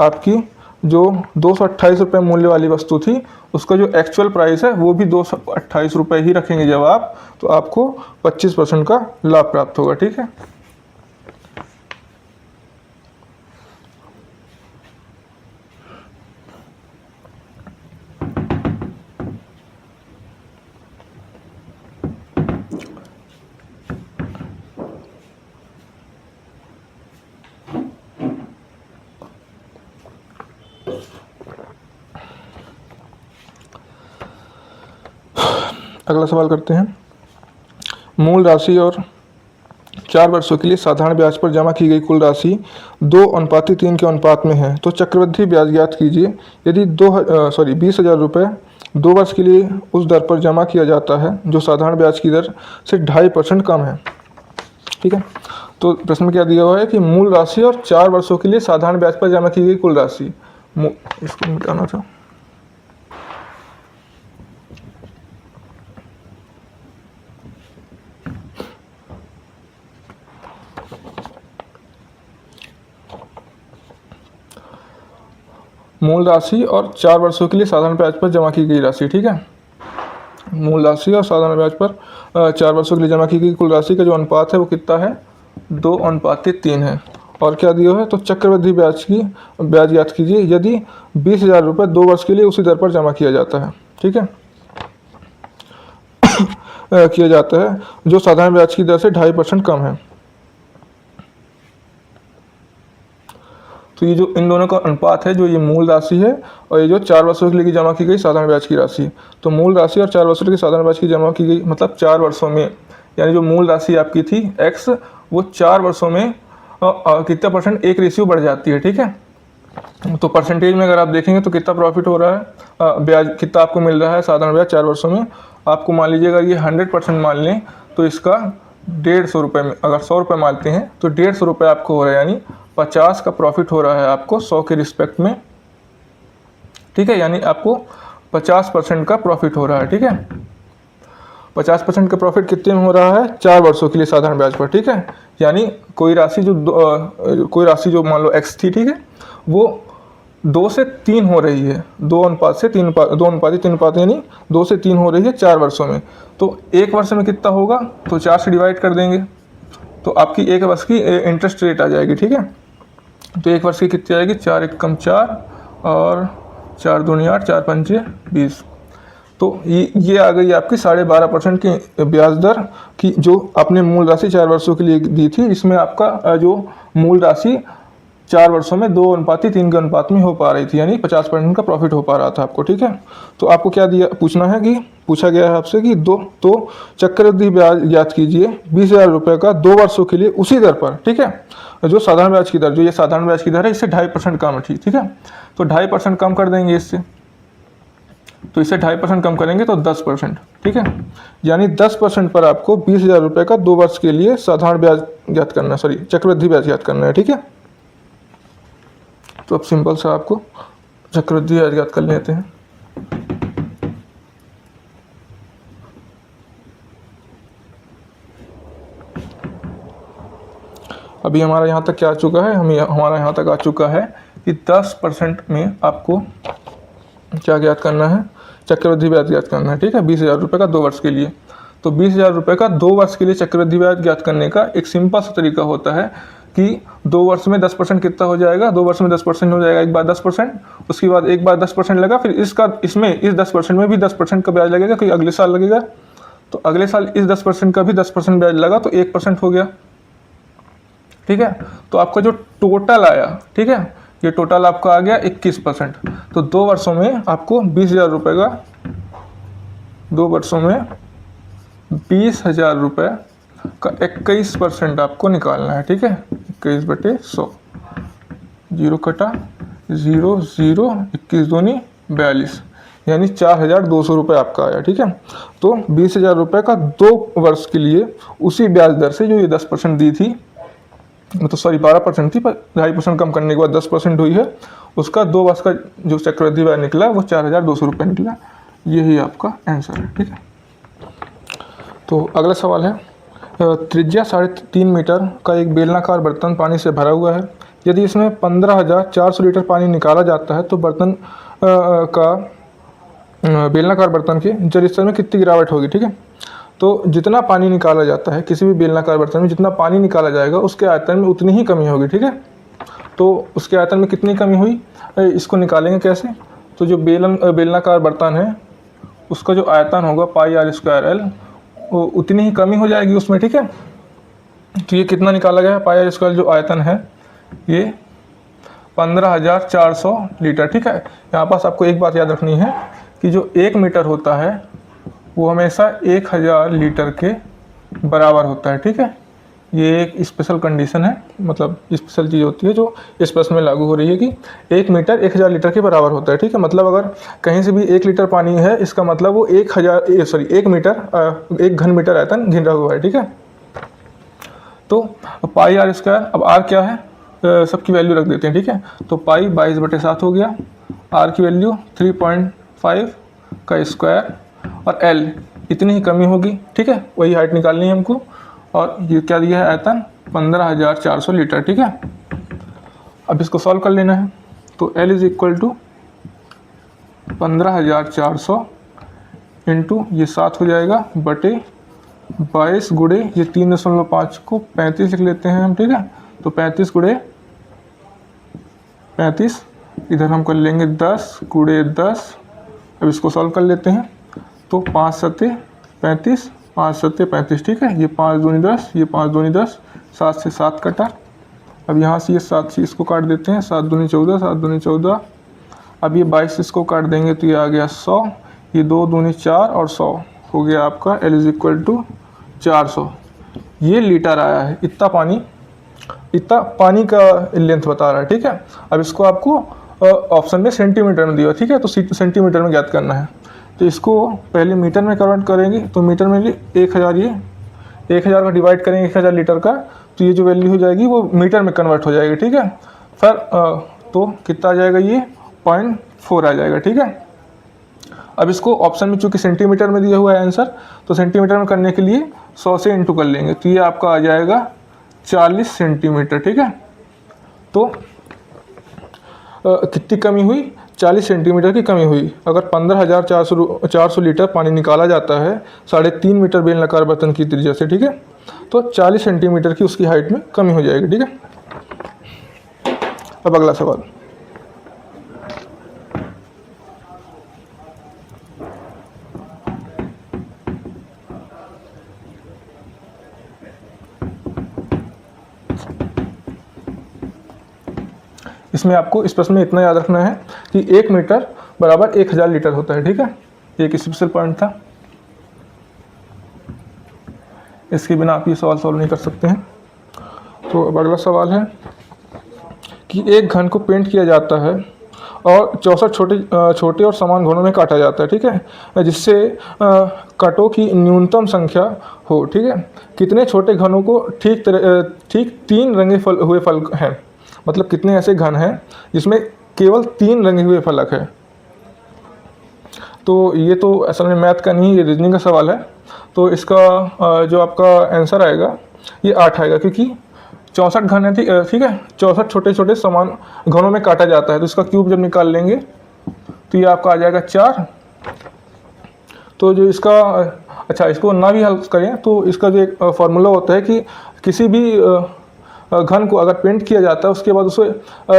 आपकी जो 228 रुपये मूल्य वाली वस्तु थी उसका जो एक्चुअल प्राइस है वो भी 228 रुपये ही रखेंगे जब आप, तो आपको 25% का लाभ प्राप्त होगा, ठीक है। अगला सवाल करते हैं, मूल राशि और 4 वर्षों के लिए साधारण ब्याज पर जमा की गई कुल राशि 2:3 के अनुपात में है, तो चक्रवृद्धि ब्याज ज्ञात कीजिए। यदि 20,000 रुपये 2 वर्ष के लिए उस दर पर जमा किया जाता है जो साधारण ब्याज की दर से 2.5% कम है, ठीक है। तो प्रश्न में क्या दिया हुआ है कि मूल राशि और 4 वर्षों के लिए साधारण ब्याज पर जमा की गई कुल राशि, इसको मिटाना था, मूल राशि और 4 वर्षों के लिए साधारण ब्याज पर जमा की गई राशि, ठीक है। मूल राशि और साधारण ब्याज पर 4 वर्षों के लिए जमा की गई कुल राशि का जो अनुपात है वो कितना है, 2:3 है। और क्या दिया है, तो चक्रवृद्धि ब्याज ज्ञात कीजिए यदि 20,000 रुपये 2 वर्ष के लिए उसी दर पर जमा किया जाता है, ठीक है। किया जाता है जो साधारण ब्याज की दर से 2.5% कम है। तो ये जो इन दोनों का अनुपात है, जो ये मूल राशि है और ये जो 4 वर्षों के लिए जमा की गई साधारण ब्याज की राशि, तो मूल राशि और 4 वर्षों के लिए साधारण ब्याज की जमा की गई मतलब 4 वर्षों में, यानी जो मूल राशि आपकी थी x, वो 4 वर्षों में कितना परसेंट, 1 रेशियो बढ़ जाती है, ठीक है। तो परसेंटेज में अगर आप देखेंगे तो कितना प्रॉफिट हो रहा है, ब्याज कितना आपको मिल रहा है साधारण ब्याज 4 वर्षों में। आपको मान लीजिएगा ये 100% मान लें तो इसका 150 रुपये में, अगर 100 रुपये मानते हैं तो 150 रुपये आपको हो रहा है, यानी 50 का प्रॉफिट हो रहा है आपको 100 के रिस्पेक्ट में, ठीक है। यानी आपको 50% का प्रॉफिट हो रहा है, ठीक है। 50% का प्रॉफिट कितने में हो रहा है, 4 वर्षों के लिए साधारण ब्याज पर, ठीक है। यानी कोई राशि जो मान लो x थी, ठीक है, वो 2 से 3 हो रही है, 2:3 यानी 2 से 3 हो रही है 4 वर्षों में। तो 1 वर्ष में कितना होगा, तो 4 से डिवाइड कर देंगे तो आपकी 1 वर्ष की इंटरेस्ट रेट आ जाएगी, ठीक है। तो 1 वर्ष की कितनी आएगी, 4 एकम 4 और 4 दूनी 8, 4 पंचे 20। तो तो ये आ गई आपकी 12.5% की ब्याज दर की, जो आपने मूल राशि 4 वर्षों के लिए दी थी। इसमें आपका जो मूल राशि 4 वर्षों में 2:3 के अनुपात में हो पा रही थी, यानी 50% का प्रॉफिट हो पा रहा था आपको, ठीक है। तो आपको क्या दिया, पूछना है कि पूछा गया है आपसे कि तो चक्रवृद्धि ब्याज ज्ञात कीजिए 20,000 रुपये का 2 वर्षों के लिए उसी दर पर, ठीक है। जो साधारण ब्याज की दर, जो ये साधारण ब्याज की दर है, इससे 2.5% कम है, ठीक है। तो 2.5% कम कर देंगे इससे, तो इससे 2.5% कम करेंगे तो 10%, ठीक है। यानी 10% पर आपको 20,000 रुपये का 2 वर्ष के लिए साधारण ब्याज ज्ञात करना, सॉरी चक्रवृद्धि ब्याज ज्ञात करना है, ठीक है। तो अब सिंपल सा आपको चक्रवृद्धि ब्याज ज्ञात कर लेते हैं। अभी हमारा यहाँ तक क्या आ चुका है, हमारा यहाँ तक आ चुका है कि 10% में आपको क्या ज्ञात करना है, चक्रवृद्धि ब्याज ज्ञात करना है, ठीक है। 20,000 रुपये का 2 वर्ष के लिए। तो 20,000 रुपये का 2 वर्ष के लिए चक्रवृद्धि ब्याज ज्ञात करने का एक सिंपल सा तरीका होता है कि 2 वर्ष में 10% कितना हो जाएगा, 2 वर्ष में 10% हो जाएगा, एक बार 10%, उसके बाद एक बार 10% लगा, फिर इस 10% में भी 10% का ब्याज लगेगा, फिर अगले साल लगेगा, तो अगले साल इस 10% का भी 10% ब्याज लगा, तो 1% हो गया, ठीक है। तो आपका जो टोटल आया, ठीक है, ये टोटल आपका आ गया 21%। तो 2 वर्षों में आपको 20,000 रुपये का, 2 वर्षों में 20,000 रुपये का 21% आपको निकालना है, ठीक है। 21/100, 0 कटा 0 0, 21 दूनी 42, यानी 4,200 रुपये आपका आया, ठीक है। तो 20,000 रुपये का 2 वर्ष के लिए उसी ब्याज दर से जो ये 10% दी थी, मतलब सॉरी 12% थी, पर 2.5% कम करने के बाद 10% हुई है, उसका 2 वर्ष का जो चक्रवृद्धि ब्याज निकला वो 4,200 रुपये निकला। यही आपका आंसर है, ठीक है। तो अगला सवाल है, त्रिज्या 3.5 मीटर का एक बेलनाकार बर्तन पानी से भरा हुआ है। यदि इसमें 15,400 लीटर पानी निकाला जाता है तो बर्तन बेलनाकार बर्तन के जल स्तर में कितनी गिरावट होगी, ठीक है। तो जितना पानी निकाला जाता है किसी भी बेलनाकार बर्तन में, जितना पानी निकाला जाएगा उसके आयतन में उतनी ही कमी होगी, ठीक है। तो उसके आयतन में कितनी कमी हुई, इसको निकालेंगे कैसे। तो जो बेलनाकार बर्तन है उसका जो आयतन होगा πr²L, वो उतनी ही कमी हो जाएगी उसमें, ठीक है। तो ये कितना निकाला गया, πr² जो आयतन है ये 15,400 लीटर, ठीक है। यहाँ पास आपको एक बात याद रखनी है कि जो 1 मीटर होता है वो हमेशा 1,000 लीटर के बराबर होता है, ठीक है। ये एक स्पेशल कंडीशन है, मतलब स्पेशल चीज़ होती है जो इस प्रश्न में लागू हो रही है कि 1 मीटर 1,000 लीटर के बराबर होता है, ठीक है। मतलब अगर कहीं से भी 1 लीटर पानी है, इसका मतलब वो 1 मीटर 1 घन मीटर आयतन घिरा हुआ है, ठीक है। तो πr², अब r क्या है, सबकी वैल्यू रख देते हैं, ठीक है। तो पाई 22/7 हो गया, r की वैल्यू 3.5 का स्क्वायर, और L इतनी ही कमी होगी, ठीक है। वही हाइट निकालनी है हमको, और ये क्या दिया है आयतन 15,400 लीटर, ठीक है। अब इसको सॉल्व कर लेना है। तो L = 15,400 इंटू ये 7 हो जाएगा बटे 22 गुणे ये 3.5 को 35 लिख लेते हैं हम, ठीक है। तो 35 गुणे 35, इधर हम कर लेंगे 10 गुणे 10। अब इसको सॉल्व कर लेते हैं। तो 5 7 35, 5 7 35, ठीक है। ये 5 दूनी 10, ये 5 दूनी 10, 7 से 7 कटा। अब यहाँ से ये 7 से इसको काट देते हैं, 7 दूनी 14, 7 दूनी 14। अब ये 22 से इसको काट देंगे तो ये आ गया 100, ये 2 दूनी 4 और 100 हो गया आपका L = 400। ये लीटर आया है, इतना पानी का लेंथ बता रहा है, ठीक है। अब इसको आपको ऑप्शन में सेंटीमीटर में दिया, ठीक है। तो सेंटीमीटर में ज्ञात करना है। तो इसको पहले मीटर में कन्वर्ट करेंगे, तो मीटर में 1,000, ये 1,000 का डिवाइड करेंगे 1,000 लीटर का, तो ये जो वैल्यू हो जाएगी वो मीटर में कन्वर्ट हो जाएगी, ठीक है। फिर तो कितना आ जाएगा, ये 0.4 आ जाएगा, ठीक है। अब इसको ऑप्शन में चूँकि सेंटीमीटर में दिया हुआ है आंसर, तो सेंटीमीटर में करने के लिए 100 से इंटू कर लेंगे, तो ये आपका आ जाएगा 40 सेंटीमीटर, ठीक है। तो कितनी कमी हुई, 40 सेंटीमीटर की कमी हुई। अगर 15,400 लीटर पानी निकाला जाता है 3.5 मीटर बेलनाकार बर्तन की त्रिज्या से, ठीक है, तो 40 सेंटीमीटर की उसकी हाइट में कमी हो जाएगी, ठीक है। अब अगला सवाल, इसमें आपको इस प्रश्न में इतना याद रखना है कि 1 मीटर बराबर 1000 लीटर होता है, ठीक है। ये एक स्पेशल पॉइंट था, इसके बिना आप ये सवाल सॉल्व नहीं कर सकते हैं। तो अब अगला सवाल है कि एक घन को पेंट किया जाता है और 64 छोटे और समान घनों में काटा जाता है, ठीक है, जिससे कटों की न्यूनतम संख्या हो, ठीक है। कितने छोटे घनों को ठीक 3 रंगे हुए फल हैं, मतलब कितने ऐसे घन हैं जिसमें केवल 3 रंगे हुए फलक है। तो ये तो असल में मैथ का नहीं, ये रीजनिंग का सवाल है। तो इसका जो आपका आंसर आएगा ये 8 आएगा, क्योंकि 64 घन है, ठीक है। 64 छोटे छोटे समान घनों में काटा जाता है, तो इसका क्यूब जब निकाल लेंगे तो ये आपका आ जाएगा 4। तो जो इसका अच्छा, इसको ना भी हल करें तो इसका जो एक फार्मूला होता है कि किसी भी घन को अगर पेंट किया जाता है उसके बाद उसे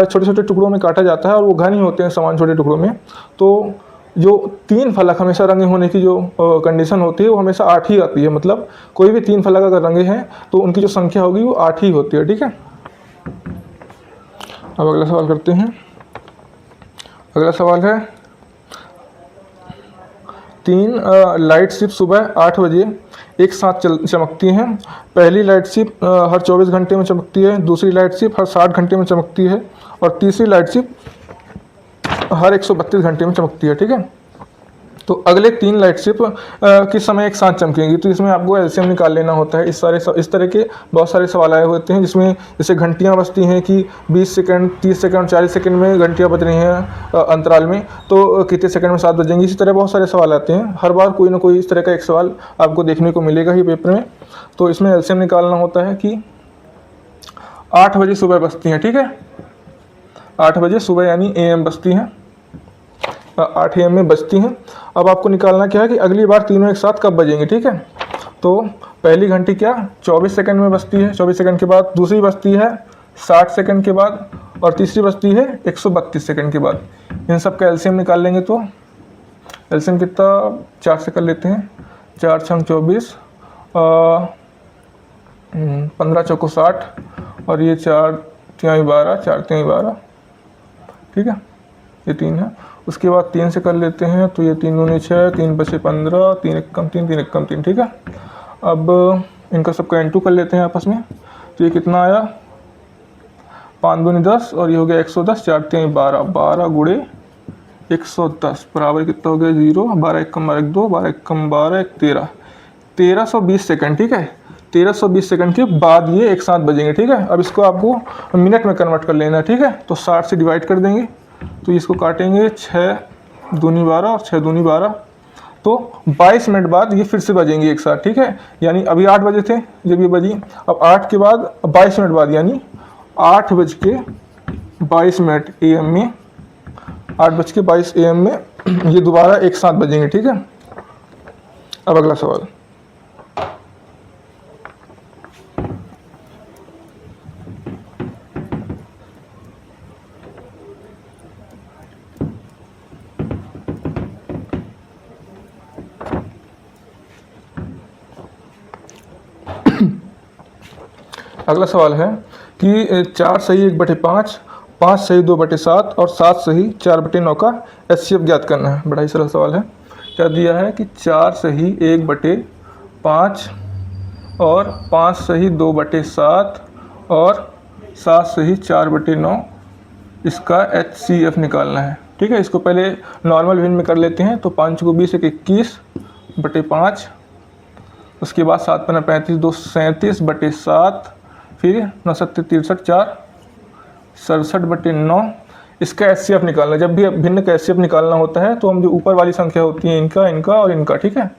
छोटे छोटे टुकड़ों में काटा जाता है और वो घन ही होते हैं समान छोटे टुकड़ों में, तो जो 3 फलक हमेशा रंगे होने की जो कंडीशन होती है वो हमेशा 8 ही आती है। मतलब कोई भी 3 फलक अगर रंगे हैं तो उनकी जो संख्या होगी वो 8 ही होती है, ठीक है। अब अगला सवाल करते हैं। अगला सवाल है 3 लाइट सिर्फ सुबह 8 बजे एक साथ चमकती हैं। पहली लाइट सिर्फ हर 24 घंटे में चमकती है, दूसरी लाइट सिर्फ हर 60 घंटे में चमकती है और तीसरी लाइट सिर्फ हर 132 घंटे में चमकती है, ठीक है। तो अगले 3 लाइट सिर्फ किस समय एक साथ चमकेंगी, तो इसमें आपको एलसीएम निकाल लेना होता है। इस तरह के बहुत सारे सवाल आए होते हैं जिसमें जैसे घंटियां बजती हैं कि 20 सेकंड, 30 सेकंड, 40 सेकंड में घंटियां बज रही हैं अंतराल में, तो कितने सेकंड में 7 बजेंगी। इसी तरह बहुत सारे सवाल आते हैं, हर बार कोई ना कोई इस तरह का एक सवाल आपको देखने को मिलेगा ही पेपर में। तो इसमें एलसीएम निकालना होता है कि 8 बजे सुबह बजती हैं, ठीक है। 8 बजे सुबह यानी AM बजती हैं, 8 AM में बजती हैं। अब आपको निकालना क्या है कि अगली बार तीनों एक साथ कब बजेंगे, ठीक है। तो पहली घंटी क्या 24 सेकंड में बजती है, 24 सेकंड के बाद दूसरी बजती है 60 सेकंड के बाद और तीसरी बजती है 132 सेकंड के बाद। इन सब का एलसीएम निकाल लेंगे तो एलसीएम कितना 4 से कर लेते हैं, 4 छंग 24, 15 चौको 60 और ये 4 तिहाई 12, 4 तिहाई 12, ठीक है। ये 3 है। उसके बाद 3 से कर लेते हैं तो ये 3 दूनी 6, 3 बचे 15, 3 एक कम 3, 3 एक कम 3, ठीक है। अब इनका सबका N2 कर लेते हैं आपस में, तो ये कितना आया 5 दूनी 10 और ये हो गया 110, 4 तिहाई 12, 12 गुणे 110 बराबर कितना हो गया 0, 12 एक कम 12 एक 2, 12 एक कम 12 एक 13, 1320 सेकंड, ठीक है। 1320 सेकंड के बाद ये एक साथ बजेंगे, ठीक है। अब इसको आपको मिनट में कन्वर्ट कर लेना है, ठीक है। तो 60 से डिवाइड कर देंगे तो इसको काटेंगे 6 दूनी 12 और 6 दूनी 12, तो 22 मिनट बाद ये फिर से बजेंगे एक साथ, ठीक है। यानी अभी 8 बजे थे जब ये बजी, अब 8 के बाद 22 मिनट बाद यानी 8:22 AM में 8:22 AM में ये दोबारा एक साथ बजेंगे, ठीक है। अब अगला सवाल अगला सवाल है कि 4 सही 1/5, 5 सही 2/7 और 7 सही 4/9 का HCF ज्ञात करना है। बड़ा ही सरल सवाल है। क्या दिया है कि 4 सही 1/5 और 5 सही 2/7 और 7 सही 4/9 इसका HCF निकालना है, ठीक है। इसको पहले नॉर्मल विन में कर लेते हैं, तो 5 को 20 एक 21/5, उसके बाद 7 पन्ना 35, 2 37/7, फिर 9 7 63 4 67/9 इसका HCF निकालना। जब भी भिन्न का HCF निकालना होता है तो हम जो ऊपर वाली संख्या होती है इनका, इनका और इनका, ठीक है।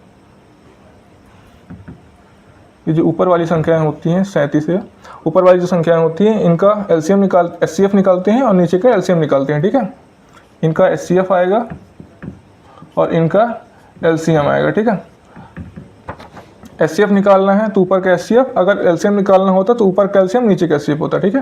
ये जो ऊपर वाली संख्याएं होती हैं 37 है, ऊपर वाली जो संख्याएं होती हैं इनका HCF निकालते हैं और नीचे का LCM निकालते हैं, ठीक है। इनका HCF आएगा और इनका LCM आएगा, ठीक है। HCF निकालना है तो ऊपर का HCF, अगर LCM निकालना होता तो ऊपर का LCM नीचे का HCF होता, ठीक है।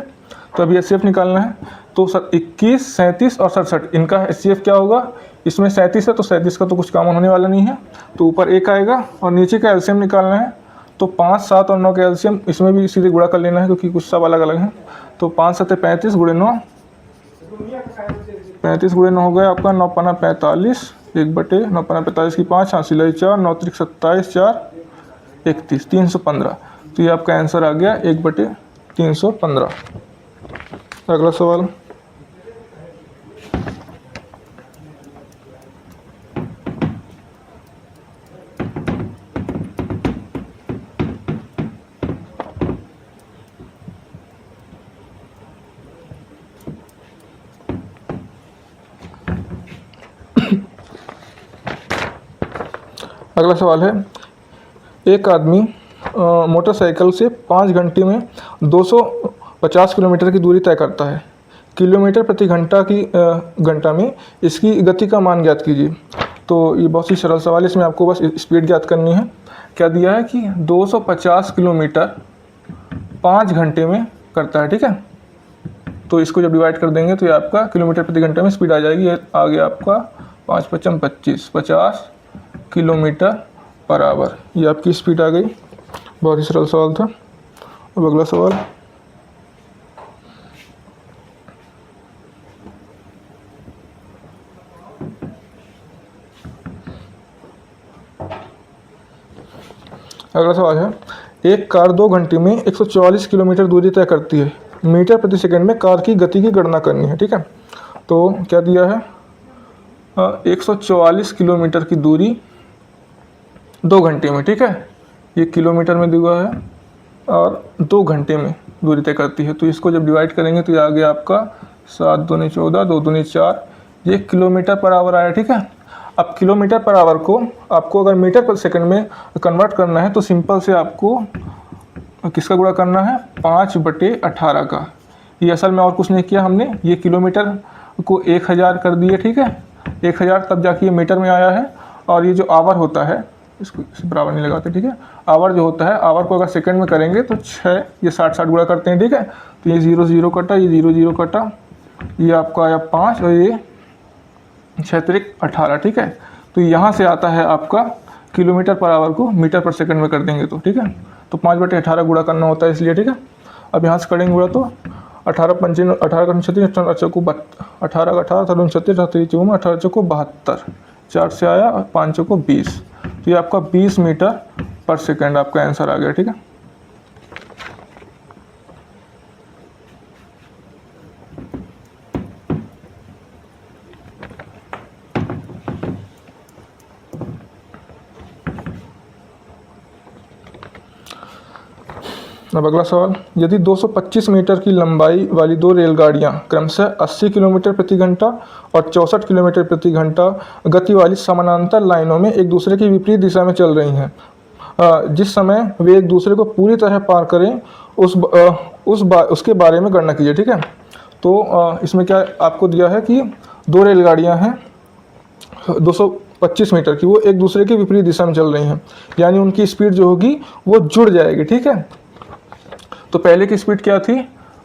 तो अभी HCF निकालना है तो 21, 37 और 67 इनका HCF क्या होगा, इसमें 37 है तो 37 का तो कुछ काम होने वाला नहीं है, तो ऊपर 1 आएगा और नीचे का LCM निकालना है तो 5, 7 और 9 का LCM इसमें भी सीधे गुणा कर लेना है क्योंकि कुछ सब अलग अलग हैं। तो 5 7 35 गुणे 9 35 गुणे 9 हो गया आपका 9 पन्ना 45, 1/9 पन्ना 45 की 5, हाँ सिलाई 4, 9 त्रिक 27, 4 31, 315। तो ये आपका आंसर आ गया 1/315। अगला सवाल। अगला सवाल है, एक आदमी मोटरसाइकिल से 5 घंटे में 250 किलोमीटर की दूरी तय करता है। किलोमीटर प्रति घंटा की घंटा में इसकी गति का मान ज्ञात कीजिए। तो ये बहुत ही सरल सवाल है, इसमें आपको बस स्पीड ज्ञात करनी है। क्या दिया है कि 250 किलोमीटर 5 घंटे में करता है, ठीक है। तो इसको जब डिवाइड कर देंगे तो ये आपका किलोमीटर प्रति घंटे में स्पीड आ जाएगी। ये आ गया आपका 5 पचम 25, 50 किलोमीटर पर आवर। ये आपकी स्पीड आ गई। बहुत ही सरल सवाल था। अब अगला सवाल। अगला सवाल है, एक कार 2 घंटे में 144 किलोमीटर दूरी तय करती है। मीटर प्रति सेकंड में कार की गति की गणना करनी है, ठीक है। तो क्या दिया है, 144 किलोमीटर की दूरी 2 घंटे में, ठीक है। ये किलोमीटर में दिया है और 2 घंटे में दूरी तय करती है। तो इसको जब डिवाइड करेंगे तो ये आ गया आपका 7 दूनी 14, 2 दूनी 4, ये किलोमीटर पर आवर आया, ठीक है। अब किलोमीटर पर आवर को आपको अगर मीटर पर सेकंड में कन्वर्ट करना है तो सिंपल से आपको किसका गुणा करना है, 5/18 का। ये असल में और कुछ नहीं किया हमने, ये किलोमीटर को 1000 कर दिए, ठीक है। 1000 तब जाके ये मीटर में आया है। और ये जो आवर होता है, इसको इस बराबर नहीं लगाते, ठीक है। आवर जो होता है, आवर को अगर सेकंड में करेंगे तो 6, ये 60 गुणा करते हैं, ठीक है। तो ये 0 0 कटा, ये 0 0 कटा, ये आपका आया 5 और ये 6 त्रिक 18, ठीक है। तो यहाँ से आता है आपका किलोमीटर पर आवर को मीटर पर सेकंड में कर देंगे तो, ठीक है। तो 5/18 गुणा करना होता है इसलिए, ठीक है। अब यहाँ से करेंगे गुणा तो 18 पंचे 18 का 36, 18 को 18 का 18, 36, 18 चौवन, 18 को 72, 4 से आया और 5 को 20। तो ये आपका 20 मीटर पर सेकंड आपका आंसर आ गया, ठीक है। अब अगला सवाल, यदि 225 मीटर की लंबाई वाली 2 रेलगाड़ियां क्रमशः 80 किलोमीटर प्रति घंटा और 64 किलोमीटर प्रति घंटा गति वाली समानांतर लाइनों में एक दूसरे की विपरीत दिशा में चल रही हैं, जिस समय वे एक दूसरे को पूरी तरह पार करें उसके बारे में गणना कीजिए, ठीक है। तो इसमें क्या आपको दिया है कि 2 रेलगाड़ियां हैं 225 मीटर की, वो एक दूसरे के विपरीत दिशा में चल रही हैं, यानी उनकी स्पीड जो होगी वो जुड़ जाएगी, ठीक है। तो पहले की स्पीड क्या थी,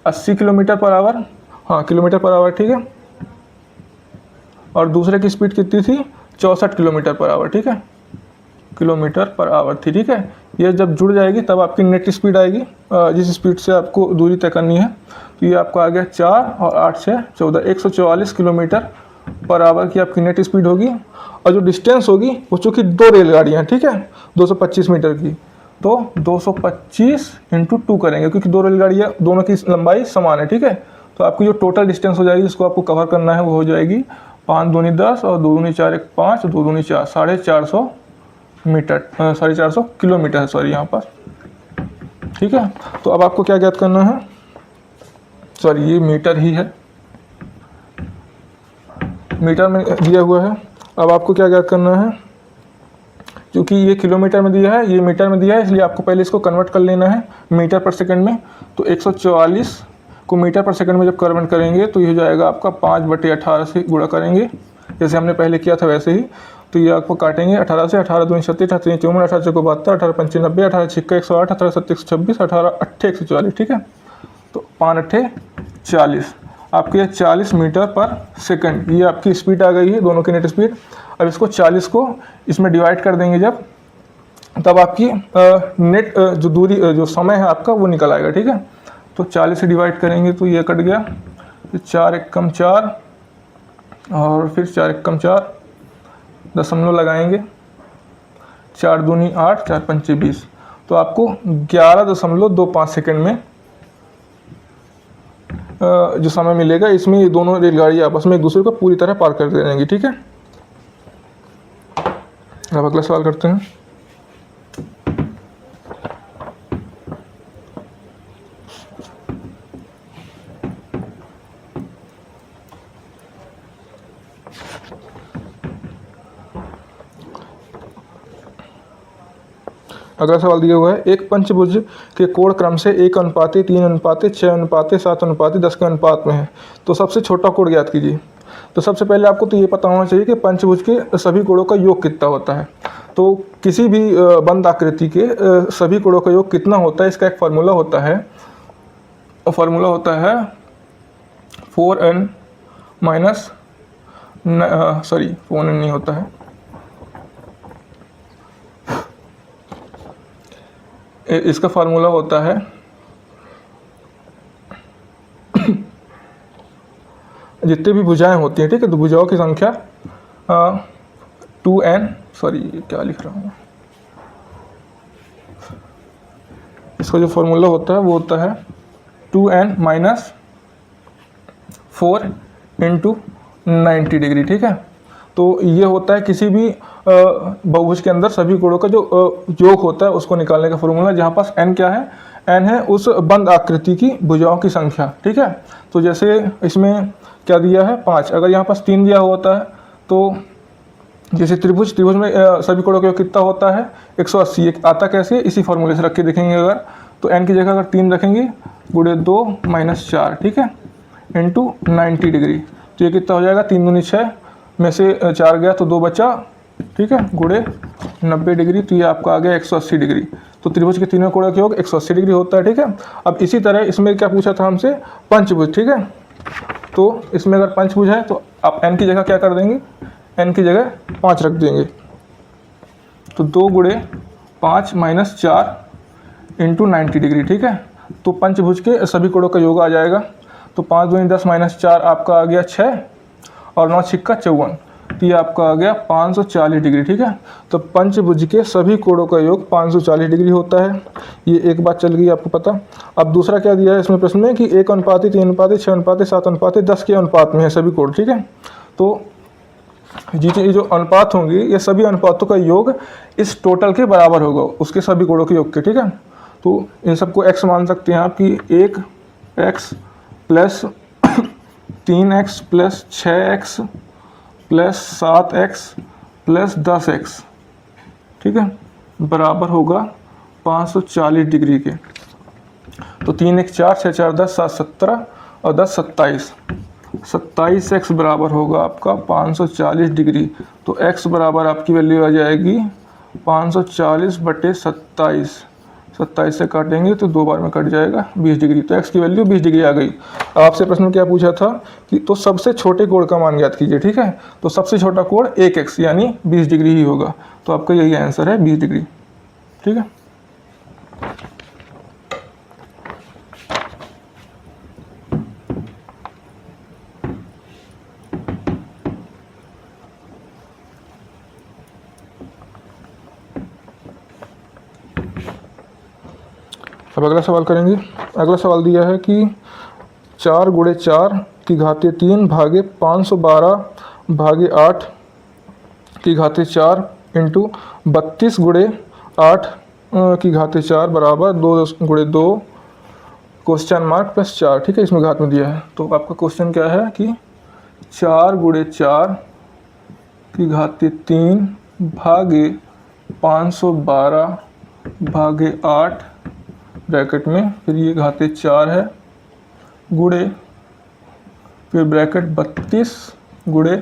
80 किलोमीटर पर आवर, हाँ किलोमीटर पर आवर, ठीक है। और दूसरे की स्पीड कितनी थी, 64 किलोमीटर पर आवर, ठीक है। किलोमीटर पर आवर थी, ठीक है। ये जब जुड़ जाएगी तब आपकी नेट स्पीड आएगी, जिस स्पीड से आपको दूरी तय करनी है। तो ये आपका आ गया 4 और 8 से 14, 144 किलोमीटर पर आवर की आपकी नेट स्पीड होगी। और जो डिस्टेंस होगी वो चूँकि 2 रेलगाड़ियाँ, ठीक है, 225 मीटर की, तो 225 × 2 करेंगे क्योंकि 2 रेलगाड़ियाँ दोनों की लंबाई समान है, ठीक है। तो आपकी जो टोटल डिस्टेंस हो जाएगी जिसको आपको कवर करना है वो हो जाएगी 5 दूनी 10 और 2 दूनी 4 1 5 2 दूनी 4, 450 मीटर, 450 किलोमीटर है, सॉरी यहाँ पर, ठीक है। तो अब आपको क्या ज्ञात करना है, सॉरी ये मीटर ही है, मीटर में दिया हुआ है। अब आपको क्या ज्ञात करना है, क्योंकि ये किलोमीटर में दिया है, ये मीटर में दिया है, इसलिए आपको पहले इसको कन्वर्ट कर लेना है मीटर पर सेकंड में। तो 144 को मीटर पर सेकंड में जब कन्वर्ट करेंगे तो ये हो जाएगा आपका 5/18 से गुणा करेंगे, जैसे हमने पहले किया था वैसे ही। तो ये आपको काटेंगे 18 से, 18 दूनी 36, 18 54, 18 चौको 72, 18 पंचे 90, 18 छिक्का 108, 18 सत्ते 126, 18 अट्ठे 140, ठीक है। तो 5 अट्ठे 40, आपके 40 मीटर पर सेकंड, ये आपकी स्पीड आ गई है, दोनों की नेट स्पीड। अब इसको 40 को इसमें डिवाइड कर देंगे जब, तब आपकी नेट जो दूरी जो समय है आपका वो निकल आएगा, ठीक है। तो 40 से डिवाइड करेंगे तो ये कट गया, फिर 4 एकम 4 और फिर 4 एकम 4, दशमलव लगाएंगे, 4 दूनी 8, 4 पंचे 20। तो आपको 11.25 सेकंड में जो समय मिलेगा, इसमें ये दोनों रेलगाड़ी आपस में एक दूसरे को पूरी तरह पार कर दे जाएंगी। ठीक है, अब अगला सवाल करते हैं। अगला सवाल दिया हुआ है, एक पंचभुज के कोण क्रम से 1:3, 3:6, 6:7, 10 के अनुपात में है, तो सबसे छोटा कोण ज्ञात कीजिए। तो सबसे पहले आपको तो ये पता होना चाहिए कि पंचभुज के सभी कोणों का योग कितना होता है। तो किसी भी बंद आकृति के सभी कोणों का योग कितना होता है, इसका एक फार्मूला होता है, और फार्मूला होता है 4n माइनस 4n नहीं होता है, इसका फार्मूला होता है जितनी भी भुजाएं होती हैं, ठीक है, तो भुजाओं की संख्या 2n, क्या लिख रहा हूँ, इसका जो फार्मूला होता है वो होता है 2n माइनस 4 इंटू 90 डिग्री। ठीक है, तो ये होता है किसी भी बहुभुज के अंदर सभी कोणों का जो योग होता है उसको निकालने का फॉर्मूला, जहाँ पास n क्या है, n है उस बंद आकृति की भुजाओं की संख्या। ठीक है, तो जैसे इसमें क्या दिया है 5, अगर यहाँ पास 3 दिया होता है तो जैसे त्रिभुज में सभी कोणों का योग कितना होता है 180। एक आता कैसे, इसी फॉर्मूले से रख के देखेंगे। अगर तो n की जगह अगर 3 रखेंगे, गुणे 2 माइनस 4, ठीक है, इंटू 90 डिग्री, तो ये कितना हो जाएगा, 3 दूनी 6 में से 4 गया तो 2 बचा, ठीक है, गुणे 90 डिग्री, तो ये आपका आ गया 180 डिग्री। तो त्रिभुज के तीनों कोणों का योग 180 डिग्री होता है। ठीक है, अब इसी तरह इसमें क्या पूछा था हमसे, पंचभुज। ठीक है, तो इसमें अगर पंचभुज है तो आप n की जगह क्या कर देंगे, n की जगह 5 रख देंगे, तो 2 गुणे 5 माइनस 4 इंटू 90 डिग्री। ठीक है, तो पंचभुज के सभी कोणों का योग आ जाएगा, तो 5 दूनी 10 माइनस 4 आपका आ गया 6 और 9 छिक्का 54, तो ये आपका आ गया 540 डिग्री। ठीक है, तो पंचभुज के सभी कोणों का योग 540 डिग्री होता है। ये एक बात चल गई आपको पता। अब दूसरा क्या दिया है इसमें प्रश्न में कि 1:3, 3:6, 7:7, 10 के अनुपात में है सभी कोण। ठीक है, तो ये जो अनुपात होंगे ये सभी अनुपातों का योग इस टोटल के बराबर होगा, उसके सभी कोणों के योग के। ठीक है, तो इन सबको x मान सकते हैं आप कि 1x plus 3x plus 6x plus 7x plus 10x, ठीक है, बराबर होगा 540 डिग्री के। तो 3 1 4, 6 4 10, 7 17 और 10 27, 27x बराबर होगा आपका 540 डिग्री। तो x बराबर आपकी वैल्यू आ जाएगी 540/27, 27 से काटेंगे तो 2 बार में कट जाएगा 20 डिग्री, तो x की वैल्यू 20 डिग्री आ गई। आपसे प्रश्न में क्या पूछा था कि तो सबसे छोटे कोण का मान ज्ञात कीजिए। ठीक है, तो सबसे छोटा कोण 1x यानी 20 डिग्री ही होगा, तो आपका यही आंसर है 20 डिग्री। ठीक है, अब अगला सवाल करेंगे। अगला सवाल दिया है कि 4 गुणे 4 की घाते 3 भागे 512 भागे 8 की घाते 4 इंटू 32 गुणे 8 की घाते 4 बराबर 2 गुणे 2 क्वेश्चन मार्क प्लस 4। ठीक है, इसमें घात में दिया है। तो आपका क्वेश्चन क्या है कि 4 गुणे 4 की घाते 3 भागे 512 भागे 8 ब्रैकेट में, फिर ये घाते 4 है, गुणे फिर ब्रैकेट 32 गुणे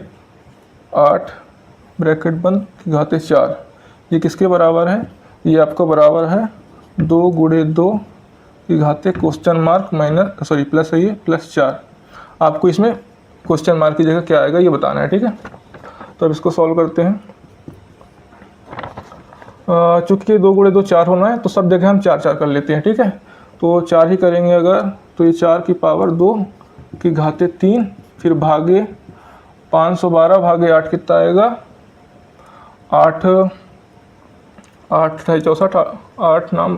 8 ब्रैकेट बंद की घाते 4, ये किसके बराबर है, ये आपका बराबर है 2 गुणे 2 की घाते क्वेश्चन मार्क माइनस प्लस है, ये प्लस 4। आपको इसमें क्वेश्चन मार्क की जगह क्या आएगा ये बताना है। ठीक है, तो अब इसको सॉल्व करते हैं। चूँकि 2 गुणे 2 4 होना है तो सब जगह हम 4 4 कर लेते हैं। ठीक है, तो 4 ही करेंगे अगर, तो ये 4 की पावर 2 की घाते 3 फिर भागे 512 भागे 8 कितना आएगा 8 8 64 8 नाम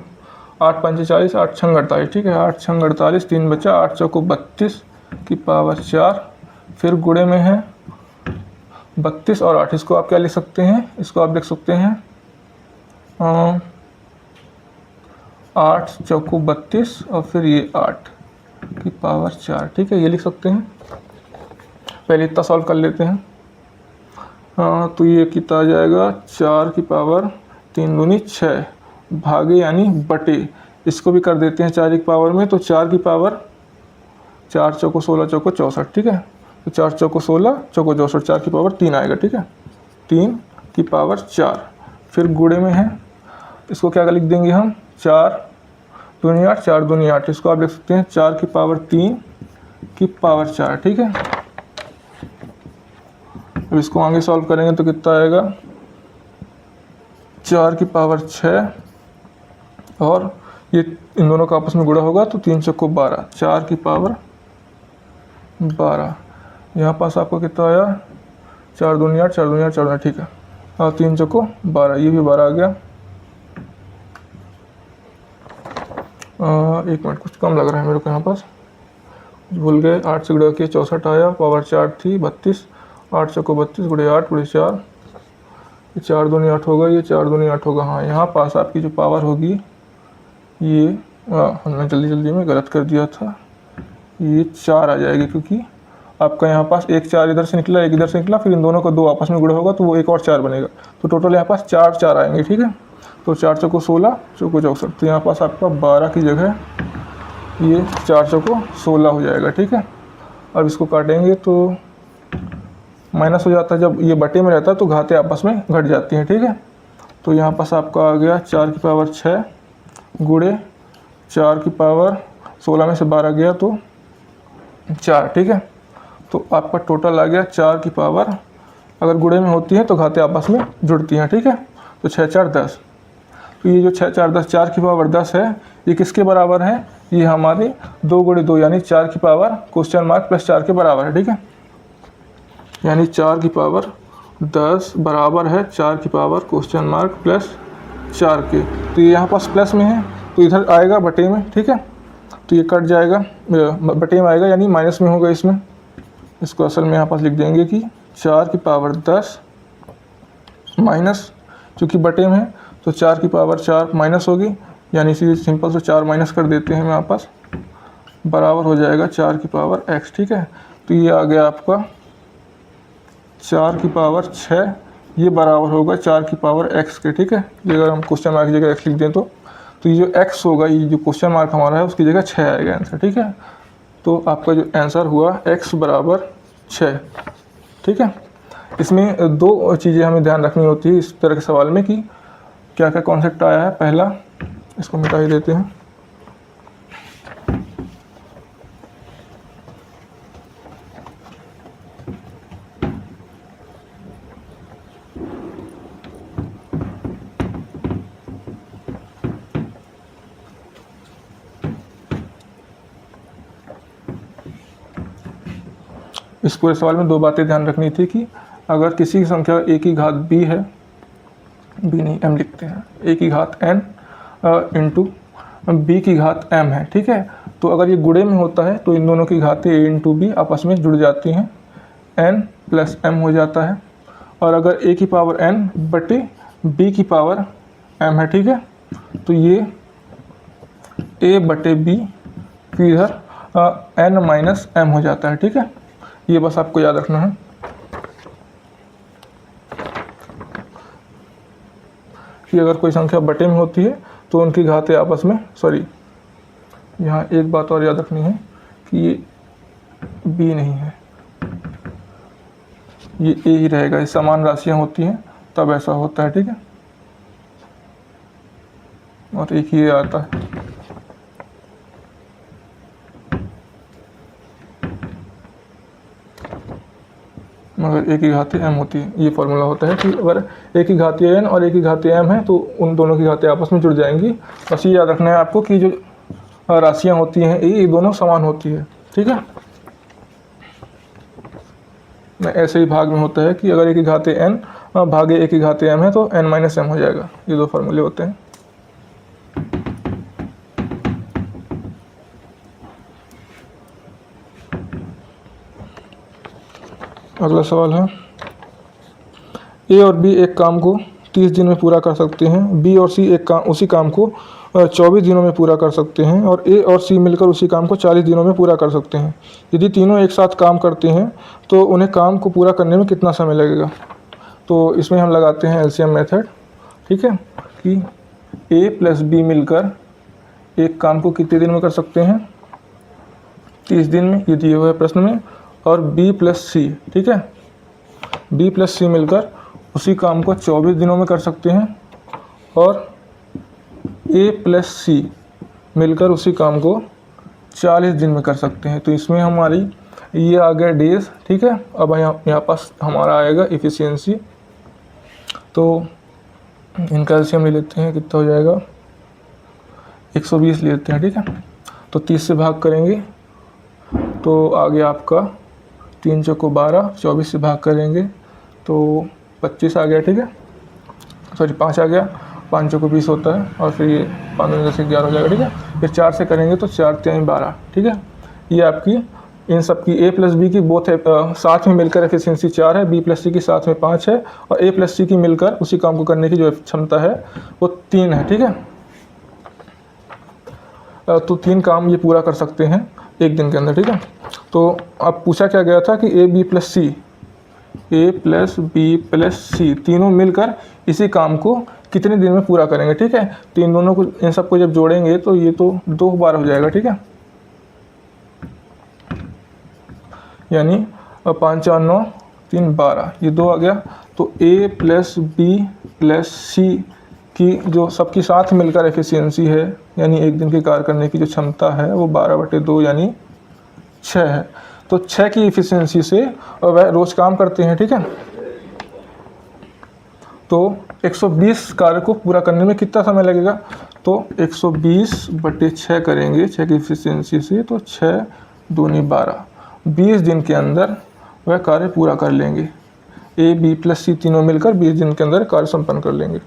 8 पंचे 40 8 छंग 48 ठीक है 8 छंग 48 3 बचा 8 चौको 32 की पावर 4 फिर गुणे में है 32 और 8 इसको आप क्या लिख सकते हैं इसको आप लिख सकते हैं 8 चौको 32 और फिर ये 8 की पावर 4 ठीक है ये लिख सकते हैं। पहले इतना सॉल्व कर लेते हैं। तो ये कितना आ जाएगा 4 की पावर 3 दूनी 6 भागे यानी बटे इसको भी कर देते हैं 4 की पावर में तो 4 की पावर 4 चौको 16 चौको 64 ठीक है तो 4 चौको 16 चौको 64 4 की पावर 3 आएगा ठीक है 3 की पावर 4 फिर गुणे में है इसको क्या लिख देंगे हम 4 दूनी 8 4 दूनी 8 इसको आप लिख सकते हैं 4 की पावर 3 की पावर 4 ठीक है। अब इसको आगे सॉल्व करेंगे तो कितना आएगा 4 की पावर 6 और ये इन दोनों का आपस में गुणा होगा तो 3 चौको 12 4 की पावर 12 यहाँ पास आपको कितना आया 4 दूनी 8 4 दूनी 8 4 दूनी ठीक है और 3 चौको 12 ये भी 12 आ गया। एक मिनट कुछ कम लग रहा है मेरे को यहाँ पास भूल गए 8 से गुणा किया 64 आया पावर 4 थी 32 8 चौको 32 गुणे 8 गुणे 4 ये 4 दूनी 8 होगा ये 4 दूनी 8 होगा। हाँ यहाँ पास आपकी जो पावर होगी ये हमने जल्दी में गलत कर दिया था ये 4 आ जाएगी क्योंकि आपका यहाँ पास एक 4 इधर से निकला एक इधर से निकला फिर इन दोनों का 2 आपस में गुणा होगा तो वो एक और 4 बनेगा तो टोटल यहाँ पास 4 4 आएंगे ठीक है। तो 4 चौको 16 चौको 64 तो यहाँ पास आपका 12 की जगह ये 4 चौको 16 हो जाएगा ठीक है। अब इसको काटेंगे तो माइनस हो जाता है जब ये बटे में रहता है तो घाते आपस में घट जाती हैं ठीक है। तो यहाँ पास आपका आ गया 4 की पावर 6 गुणे 4 की पावर 16 में से 12 गया तो 4 ठीक है। तो आपका टोटल आ गया 4 की पावर अगर गुणे में होती है तो घाते आपस में जुड़ती हैं ठीक है। तो 6 4 10 तो ये जो 6 4 10 4 की पावर 10 है ये किसके बराबर है ये हमारे 2 गुणे 2 यानी 4 की पावर क्वेश्चन मार्क प्लस 4 के बराबर है ठीक है। यानी 4 की पावर 10 बराबर है 4 की पावर क्वेश्चन मार्क प्लस 4 के तो ये यहाँ पास प्लस में है तो इधर आएगा बटे में ठीक है। तो ये कट जाएगा बटे में आएगा यानी माइनस में होगा इसमें इसको असल में यहाँ पास लिख देंगे कि 4 की पावर 10 माइनस चूँकि बटे में है तो 4 की पावर 4 माइनस होगी यानी सीधे सिंपल से 4 माइनस कर देते हैं यहाँ पास बराबर हो जाएगा 4 की पावर x ठीक है। तो ये आ गया आपका 4 की पावर 6 ये बराबर होगा 4 की पावर x के ठीक है। ये अगर हम क्वेश्चन मार्क की जगह x लिख दें तो ये जो x होगा ये जो क्वेश्चन मार्क हमारा है उसकी जगह 6 आएगा आंसर ठीक है। तो आपका जो आंसर हुआ x बराबर 6 ठीक है। इसमें 2 चीज़ें हमें ध्यान रखनी होती है इस तरह के सवाल में कि क्या क्या कॉन्सेप्ट आया है। पहला इसको मिटा ही देते हैं इस पूरे सवाल में 2 बातें ध्यान रखनी थी कि अगर किसी की संख्या a की घात b है b नहीं m लिखते हैं a की घात n इंटू b की घात m है ठीक है। तो अगर ये गुणे में होता है तो इन दोनों की घातें a इंटू b आपस में जुड़ जाती हैं n प्लस m हो जाता है। और अगर a की पावर n बटे b की पावर m है ठीक है तो ये a बटे b फिर इधर n माइनस m हो जाता है ठीक है। ये बस आपको याद रखना है। कि अगर कोई संख्या बटे में होती है तो उनकी घातें आपस में यहाँ एक बात और याद रखनी है कि ये b नहीं है ये a ही रहेगा। ये समान राशियाँ होती हैं तब ऐसा होता है ठीक है और एक ही आता है। मगर एक ही घातीय m होती है ये फॉर्मूला होता है कि अगर एक ही घातीय n और एक ही घातीय m है तो उन दोनों की घातें आपस में जुड़ जाएंगी। बस ये याद रखना है आपको कि जो राशियाँ होती हैं ये दोनों समान होती है ठीक है। ऐसे ही भाग में होता है कि अगर 1 की घाते n भागे 1 की घाते m है तो n माइनस m हो जाएगा। ये 2 फार्मूले होते हैं। अगला सवाल है, ए और बी एक काम को 30 दिन में पूरा कर सकते हैं, बी और सी उसी काम को 24 दिनों में पूरा कर सकते हैं और ए और सी मिलकर उसी काम को 40 दिनों में पूरा कर सकते हैं। यदि तीनों एक साथ काम करते हैं तो उन्हें काम को पूरा करने में कितना समय लगेगा। तो इसमें हम लगाते हैं एलसीएम मेथड, ठीक है, कि ए प्लस बी मिलकर एक काम को कितने दिन में कर सकते हैं, 30 दिन में, ये दिए हुए है प्रश्न में। और बी प्लस सी, ठीक है, बी प्लस सी मिलकर उसी काम को 24 दिनों में कर सकते हैं और ए प्लस सी मिलकर उसी काम को 40 दिन में कर सकते हैं। तो इसमें हमारी ये आ गया डेज, ठीक है। अब यहाँ पास हमारा आएगा इफ़िशियंसी। तो इनका एलसीएम ले लेते हैं, कितना हो जाएगा, 120 ले लेते हैं, ठीक है। तो 30 से भाग करेंगे तो आ गया आपका 3 चौको 12, 24 से भाग करेंगे तो 25 आ गया, ठीक है, सॉरी 5 आ गया, 5 चौको 20 होता है और फिर ये 5 10 से 11 हो जाएगा, ठीक है। फिर 4 से करेंगे तो 4 3 12, ठीक है। ये आपकी इन सब की ए प्लस बी की बोथ है साथ में मिलकर एफिशिएंसी 4 है, बी प्लस सी की साथ में 5 है और ए प्लस सी की मिलकर उसी काम को करने की जो क्षमता है वो 3 है, ठीक है। तो 3 काम ये पूरा कर सकते हैं एक दिन के अंदर, ठीक है। तो अब पूछा क्या गया था कि A B plus C, A plus B plus C तीनों मिलकर इसी काम को कितने दिन में पूरा करेंगे, ठीक है। तो इन दोनों को, इन सबको जब जोड़ेंगे तो ये तो 2 बार हो जाएगा, ठीक है, यानी 5 4 9 3 12, ये 2 आ गया। तो ए प्लस बी प्लस सी की जो सबकी साथ मिलकर एफिशिएंसी है, यानी एक दिन के कार्य करने की जो क्षमता है वो 12/2 यानी 6 है। तो 6 की एफिशिएंसी से वह रोज काम करते हैं, ठीक है। तो 120 कार्य को पूरा करने में कितना समय लगेगा, तो 120/6 करेंगे 6 की एफिशिएंसी से, तो 6 दूनी 12, 20 दिन के अंदर वह कार्य पूरा कर लेंगे। ए बी प्लस सी तीनों मिलकर 20 दिन के अंदर कार्य संपन्न कर लेंगे।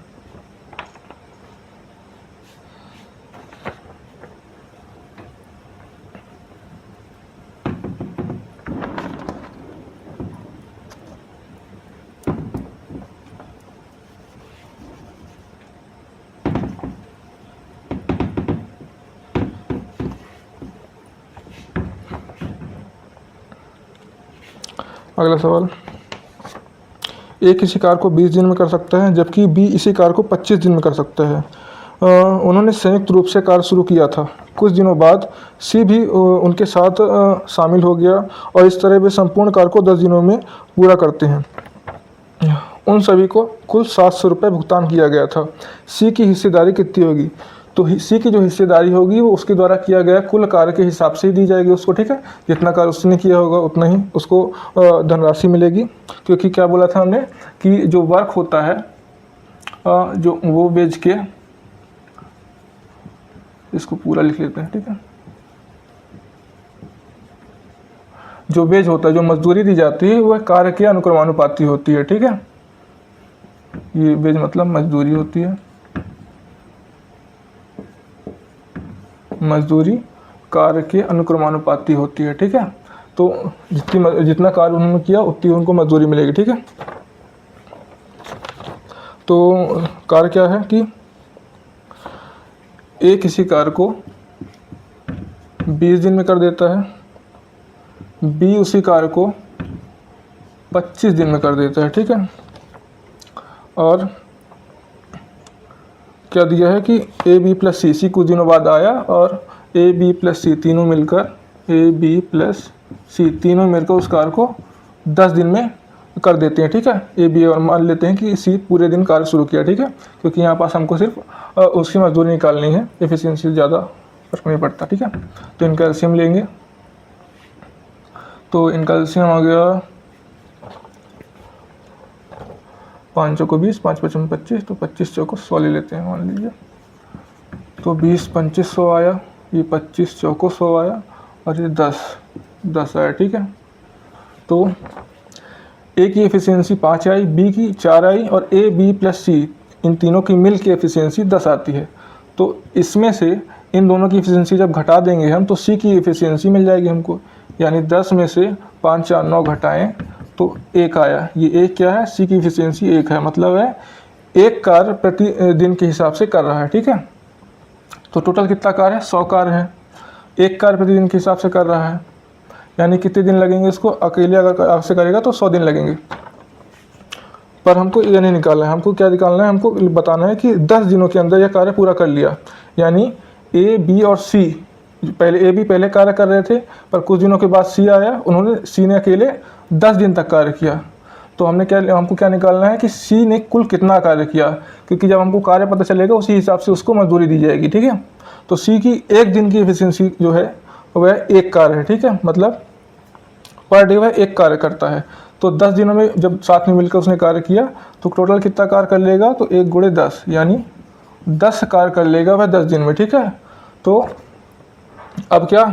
अगला सवाल, ए किसी कार्य को 20 दिन में कर सकता है जबकि बी इसी कार्य को 25 दिन में कर सकता है। उन्होंने संयुक्त रूप से कार्य शुरू किया था। कुछ दिनों बाद सी भी उनके साथ शामिल हो गया और इस तरह वे संपूर्ण कार्य को 10 दिनों में पूरा करते हैं। उन सभी को कुल 700 रुपये भुगतान किया गया था। सी की हिस्सेदारी कितनी होगी, तो सी की जो हिस्सेदारी होगी वो उसके द्वारा किया गया कुल कार्य के हिसाब से ही दी जाएगी उसको, ठीक है। जितना कार्य उसने किया होगा उतना ही उसको धनराशि मिलेगी, क्योंकि क्या बोला था हमने कि जो वर्क होता है जो वो बेच के, इसको पूरा लिख लेते हैं, ठीक है। जो वेज होता है, जो मजदूरी दी जाती है वह कार्य के अनुक्रमानुपाती होती है, ठीक है। ये वेज मतलब मजदूरी होती है, मजदूरी कार्य के अनुक्रमानुपाती होती है, ठीक है। तो जितना कार्य उन्होंने किया उतनी उनको मजदूरी मिलेगी, ठीक है। तो कार्य क्या है कि ए किसी कार्य को 20 दिन में कर देता है, बी उसी कार्य को 25 दिन में कर देता है, ठीक है। और क्या दिया है कि ए बी प्लस सी कुछ दिनों बाद आया और ए बी प्लस सी तीनों मिलकर, ए बी प्लस सी तीनों मिलकर उस कार्य को 10 दिन में कर देते हैं, ठीक है। ए बी, और मान लेते हैं कि सी पूरे दिन कार्य शुरू किया, ठीक है, क्योंकि यहाँ पास हमको सिर्फ उसकी मजदूरी निकालनी है, एफिशिएंसी से ज़्यादा फर्क नहीं पड़ता, ठीक है। तो इनका एलसीएम लेंगे, तो इनका एलसीएम आ गया 5 चौको 20, 5 55 25, तो 25 चौको 100 ले लेते हैं मान लीजिए। तो 20 25 100 आया, ये 25 चौको 100 आया और ये 10 10 आया, ठीक है। तो ए की एफिशिएंसी 5 आई, बी की 4 आई और ए बी प्लस सी इन तीनों की मिल की एफिशिएंसी 10 आती है। तो इसमें से इन दोनों की एफिशिएंसी जब घटा देंगे हम तो सी की एफिशिएंसी मिल जाएगी हमको, यानी 10 में से 5 4 9 घटाएं तो 1 आया। ये 1 क्या है, सी की एफिशिएंसी 1 है, मतलब है 1 कार्य प्रति दिन के हिसाब से कर रहा है। ठीक है, तो टोटल कितना कार्य है, 100 कार्य है, 1 कार्य प्रतिदिन के हिसाब से कर रहा है, यानी कितने दिन लगेंगे इसको, अकेले अगर आपसे करेगा तो 100 दिन लगेंगे। पर हमको ये नहीं निकालना है, हमको क्या निकालना है, हमको बताना है कि 10 दिनों के अंदर यह कार्य पूरा कर लिया। यानी ए बी और सी, पहले ए बी पहले कार्य कर रहे थे पर कुछ दिनों के बाद सी आया, उन्होंने सी ने अकेले 10 दिन तक कार्य किया। तो हमको क्या निकालना है कि सी ने कुल कितना कार्य किया, क्योंकि जब हमको कार्य पता चलेगा उसी हिसाब से उसको मजदूरी दी जाएगी। ठीक है, तो सी की 1 दिन की एफिशिएंसी जो है वह 1 कार्य है। ठीक है, मतलब पर डे वह 1 कार्य करता है। तो 10 दिनों में जब साथ में मिलकर उसने कार्य किया तो टोटल कितना कार्य कर लेगा, तो 1 गुणे 10 यानी 10 कार्य कर लेगा वह 10 दिन में। ठीक है, तो अब क्या,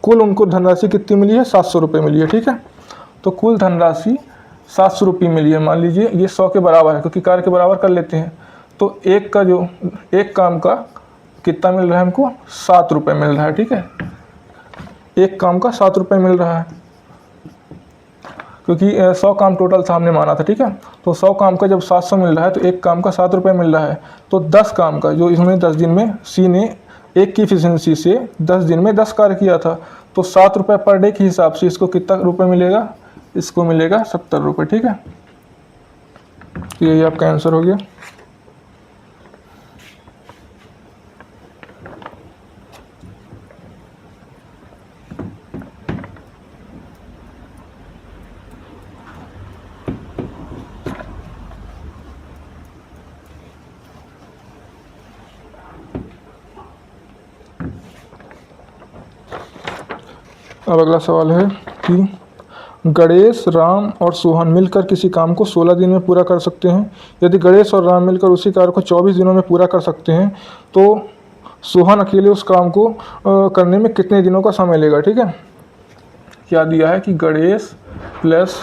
कुल उनको धनराशि कितनी मिली है, 700 रुपये मिली है। ठीक है, तो कुल धनराशि 700 रुपये मिली है। मान लीजिए ये 100 के बराबर है, क्योंकि कार्य के बराबर कर लेते हैं। तो एक काम का कितना मिल रहा है हमको, 7 रुपये मिल रहा है। ठीक है, एक काम का 7 रुपये मिल रहा है, क्योंकि 100 काम टोटल सामने माना था। ठीक है, तो 100 काम का जब 700 मिल रहा है तो एक काम का 7 रुपये मिल रहा है। तो 10 काम का जो इसमें 10 दिन में सी ने 1 की एफिशिएंसी से 10 दिन में 10 कार्य किया था, तो 7 रुपये पर डे के हिसाब से इसको कितना रुपये मिलेगा, इसको मिलेगा 70 रुपये। ठीक है, तो यही आपका आंसर हो गया। अब अगला सवाल है कि गणेश, राम और सोहन मिलकर किसी काम को 16 दिन में पूरा कर सकते हैं। यदि गणेश और राम मिलकर उसी कार्य को 24 दिनों में पूरा कर सकते हैं तो सोहन अकेले उस काम को करने में कितने दिनों का समय लेगा। ठीक है, क्या दिया है कि गणेश प्लस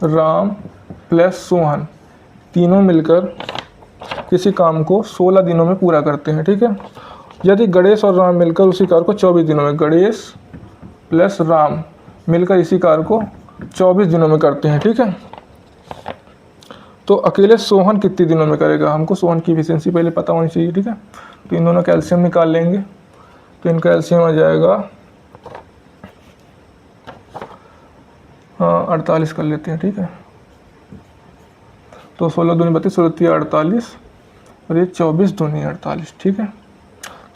राम प्लस सोहन तीनों मिलकर किसी काम को 16 दिनों में पूरा करते हैं। ठीक है, यदि गणेश और राम मिलकर उसी कार्य को 24 दिनों में, गणेश प्लस राम मिलकर इसी कार्य को 24 दिनों में करते हैं। ठीक है, तो अकेले सोहन कितने दिनों में करेगा, हमको सोहन की एफिशिएंसी पहले पता होनी चाहिए। ठीक है, तो इन दोनों का एलसीएम निकाल लेंगे, तो इनका एलसीएम आ जाएगा 48 कर लेते हैं। ठीक है, तो 16 दूनी 32, 16 3 48 और ये 24 दूनी 48। ठीक है,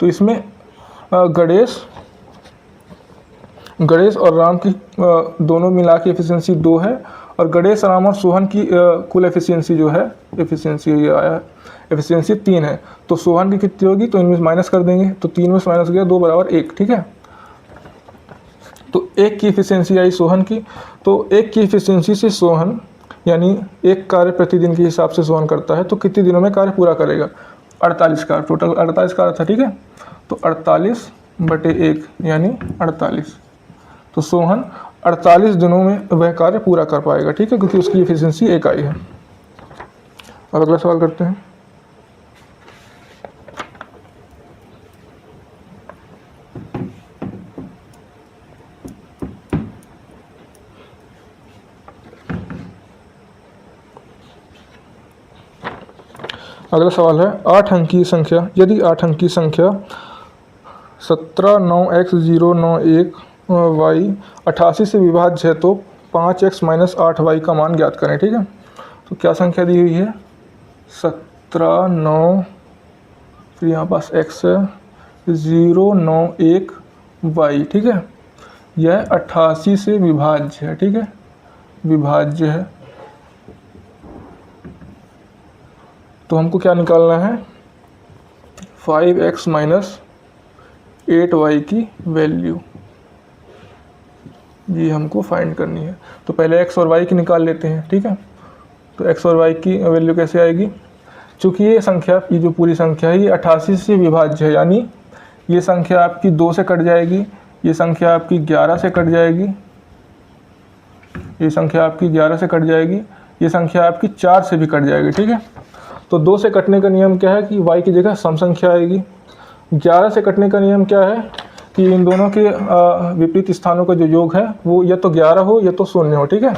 तो इसमें गणेश और राम की दोनों मिला के एफिशिएंसी 2 है, और गणेश, राम और सोहन की कुल एफिशिएंसी जो है, एफिशिएंसी ये आया एफिशिएंसी 3 है। तो सोहन की कितनी होगी, तो इनमें माइनस कर देंगे, तो 3 में से माइनस गया 2 बराबर 1। ठीक है, तो 1 की एफिशिएंसी आई सोहन की, तो 1 की एफिशिएंसी से सोहन यानी 1 कार्य प्रतिदिन के हिसाब से सोहन करता है, तो कितने दिनों में कार्य पूरा करेगा, 48 कार्य, टोटल 48 कार्य था। ठीक है, तो 48/1 यानी 48, तो सोहन 48 दिनों में वह कार्य पूरा कर पाएगा। ठीक है, क्योंकि उसकी एफिशिएंसी 1 आई है। अब अगला सवाल करते हैं। अगला सवाल है 8 अंक की संख्या, यदि 8 अंक की संख्या 17,9x091y 88 से विभाज्य है तो 5x - 8y का मान ज्ञात करें। ठीक है, तो क्या संख्या दी हुई है, 17 9 फिर यहाँ पास x है 091y। ठीक है, यह 88 से विभाज्य है। ठीक है, विभाज्य है, तो हमको क्या निकालना है, 5x - 8y की वैल्यू ये हमको फाइंड करनी है। तो पहले x और y की निकाल लेते हैं। ठीक है, तो x और y की वैल्यू कैसे आएगी, चूँकि ये संख्या, ये जो पूरी संख्या है ये 88 से विभाज्य है, यानी ये संख्या आपकी 2 से कट जाएगी, ये संख्या आपकी 11 से कट जाएगी, ये संख्या आपकी 11 से कट जाएगी, ये संख्या आपकी 4 से भी कट जाएगी, ठीक है। तो 2 से कटने का नियम क्या है कि y की जगह सम संख्या आएगी। 11 से कटने का नियम क्या है कि इन दोनों के विपरीत स्थानों का जो योग है वो या तो 11 हो या तो 0 हो, ठीक है।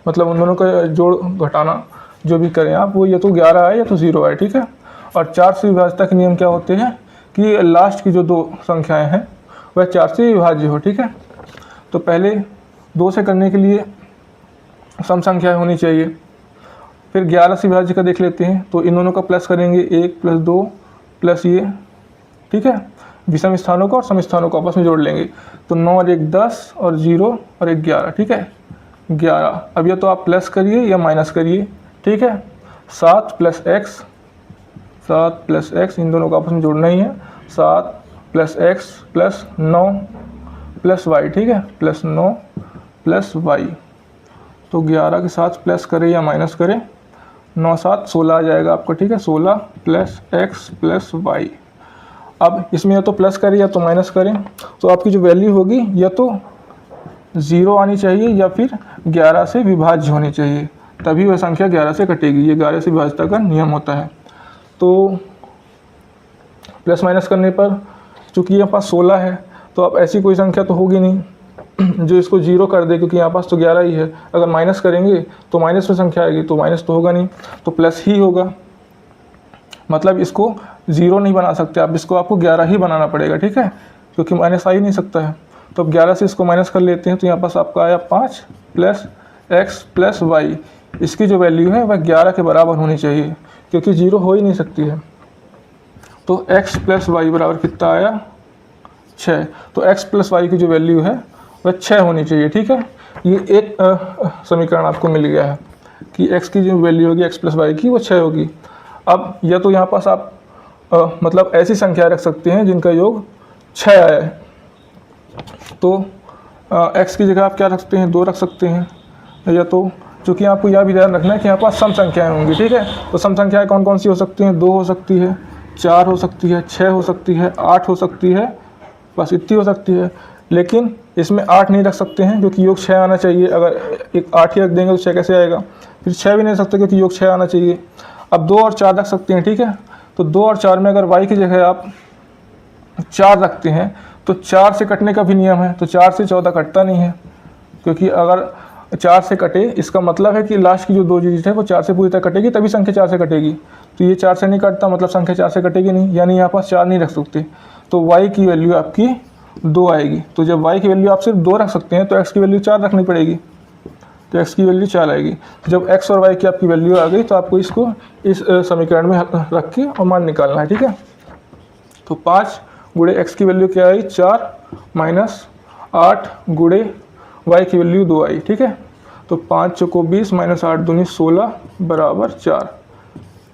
मतलब उन दोनों का जोड़ घटाना जो भी करें आप, वो या तो 11 आए या तो 0 आए, ठीक है। और 4 से विभाज्यता के नियम क्या होते हैं कि लास्ट की जो 2 संख्याएं हैं वह 4 से विभाज्य हो, ठीक है। तो पहले 2 से करने के लिए सम संख्या होनी चाहिए, फिर 11 से विभाज्य का देख लेते हैं। तो इन दोनों का प्लस करेंगे, 1 + 2 प्लस ये, ठीक है। विषम स्थानों को और सम स्थानों को आपस में जोड़ लेंगे। तो 9 और 1 10 और 0 और 1 11, ठीक है। 11 अब या तो आप प्लस करिए या माइनस करिए, ठीक है। 7 + x इन दोनों को आपस में जोड़ना ही है। 7 + x + 9 + y, ठीक है, +9 + y। तो 11 के साथ प्लस करें या माइनस करें, 9 7 16 आ जाएगा आपका, ठीक है। 16 + x + y। अब इसमें या तो प्लस करें या तो माइनस करें, तो आपकी जो वैल्यू होगी या तो 0 आनी चाहिए या फिर 11 से विभाज्य होनी चाहिए, तभी वह संख्या 11 से कटेगी। ये 11 से विभाज्यता का नियम होता है। तो प्लस माइनस करने पर चूँकि यहाँ पास 16 है तो अब ऐसी कोई संख्या तो होगी नहीं जो इसको 0 कर दे, क्योंकि यहाँ पास तो 11 ही है। अगर माइनस करेंगे तो माइनस में संख्या आएगी, तो माइनस तो होगा नहीं, तो प्लस ही होगा। मतलब इसको 0 नहीं बना सकते आप, इसको आपको 11 ही बनाना पड़ेगा, ठीक है, क्योंकि माइनस आ ही नहीं सकता है। तो अब 11 से इसको माइनस कर लेते हैं, तो यहाँ पास आपका आया 5 + x + y। इसकी जो वैल्यू है वह 11 के बराबर होनी चाहिए, क्योंकि 0 हो ही नहीं सकती है। तो x + y बराबर कितना आया, 6। तो x + y की जो वैल्यू है वह 6 होनी चाहिए, ठीक है। ये एक समीकरण आपको मिल गया है कि x की जो वैल्यू होगी x + y की वो 6 होगी। अब या तो यहाँ पास आप मतलब ऐसी संख्या रख सकते हैं जिनका योग 6 आया है। तो x की जगह आप क्या रख सकते हैं, 2 रख सकते हैं, या तो चूँकि आपको यह भी ध्यान रखना है कि यहाँ पास सम संख्याएँ होंगी, ठीक है। तो सम संख्याएँ कौन कौन सी हो सकती हैं, 2 हो सकती है, 4 हो सकती है, 6 हो सकती है, 8 हो सकती है, बस इतनी हो सकती है। लेकिन इसमें 8 नहीं रख सकते हैं क्योंकि योग 6 आना चाहिए। अगर एक 8 ही रख देंगे तो 6 कैसे आएगा। फिर 6 भी नहीं रख सकते क्योंकि योग 6 आना चाहिए। अब 2 और 4 रख सकते हैं, ठीक है। तो 2 और 4 में अगर y की जगह आप 4 रखते हैं तो 4 से कटने का भी नियम है। तो 4 से 14 कटता नहीं है, क्योंकि अगर 4 से कटे इसका मतलब है कि लास्ट की जो 2 डिजिट है वो 4 से पूरी तरह कटेगी, तभी संख्या 4 से कटेगी। तो ये 4 से नहीं कटता, मतलब संख्या 4 से कटेगी नहीं, यानी यहाँ पास 4 नहीं रख सकते। तो y की वैल्यू आपकी 2 आएगी। तो जब y की वैल्यू आप सिर्फ 2 रख सकते हैं तो x की वैल्यू 4 रखनी पड़ेगी, तो x की वैल्यू 4 आएगी। जब x और y की आपकी वैल्यू आ गई तो आपको इसको इस समीकरण में रख के और मान निकालना है, ठीक है। तो 5 गुणे x की वैल्यू क्या आई, 4 माइनस 8 गुणे y की वैल्यू 2 आई, ठीक है। तो 5 चौको 20 माइनस 8 दूनी 16 बराबर 4,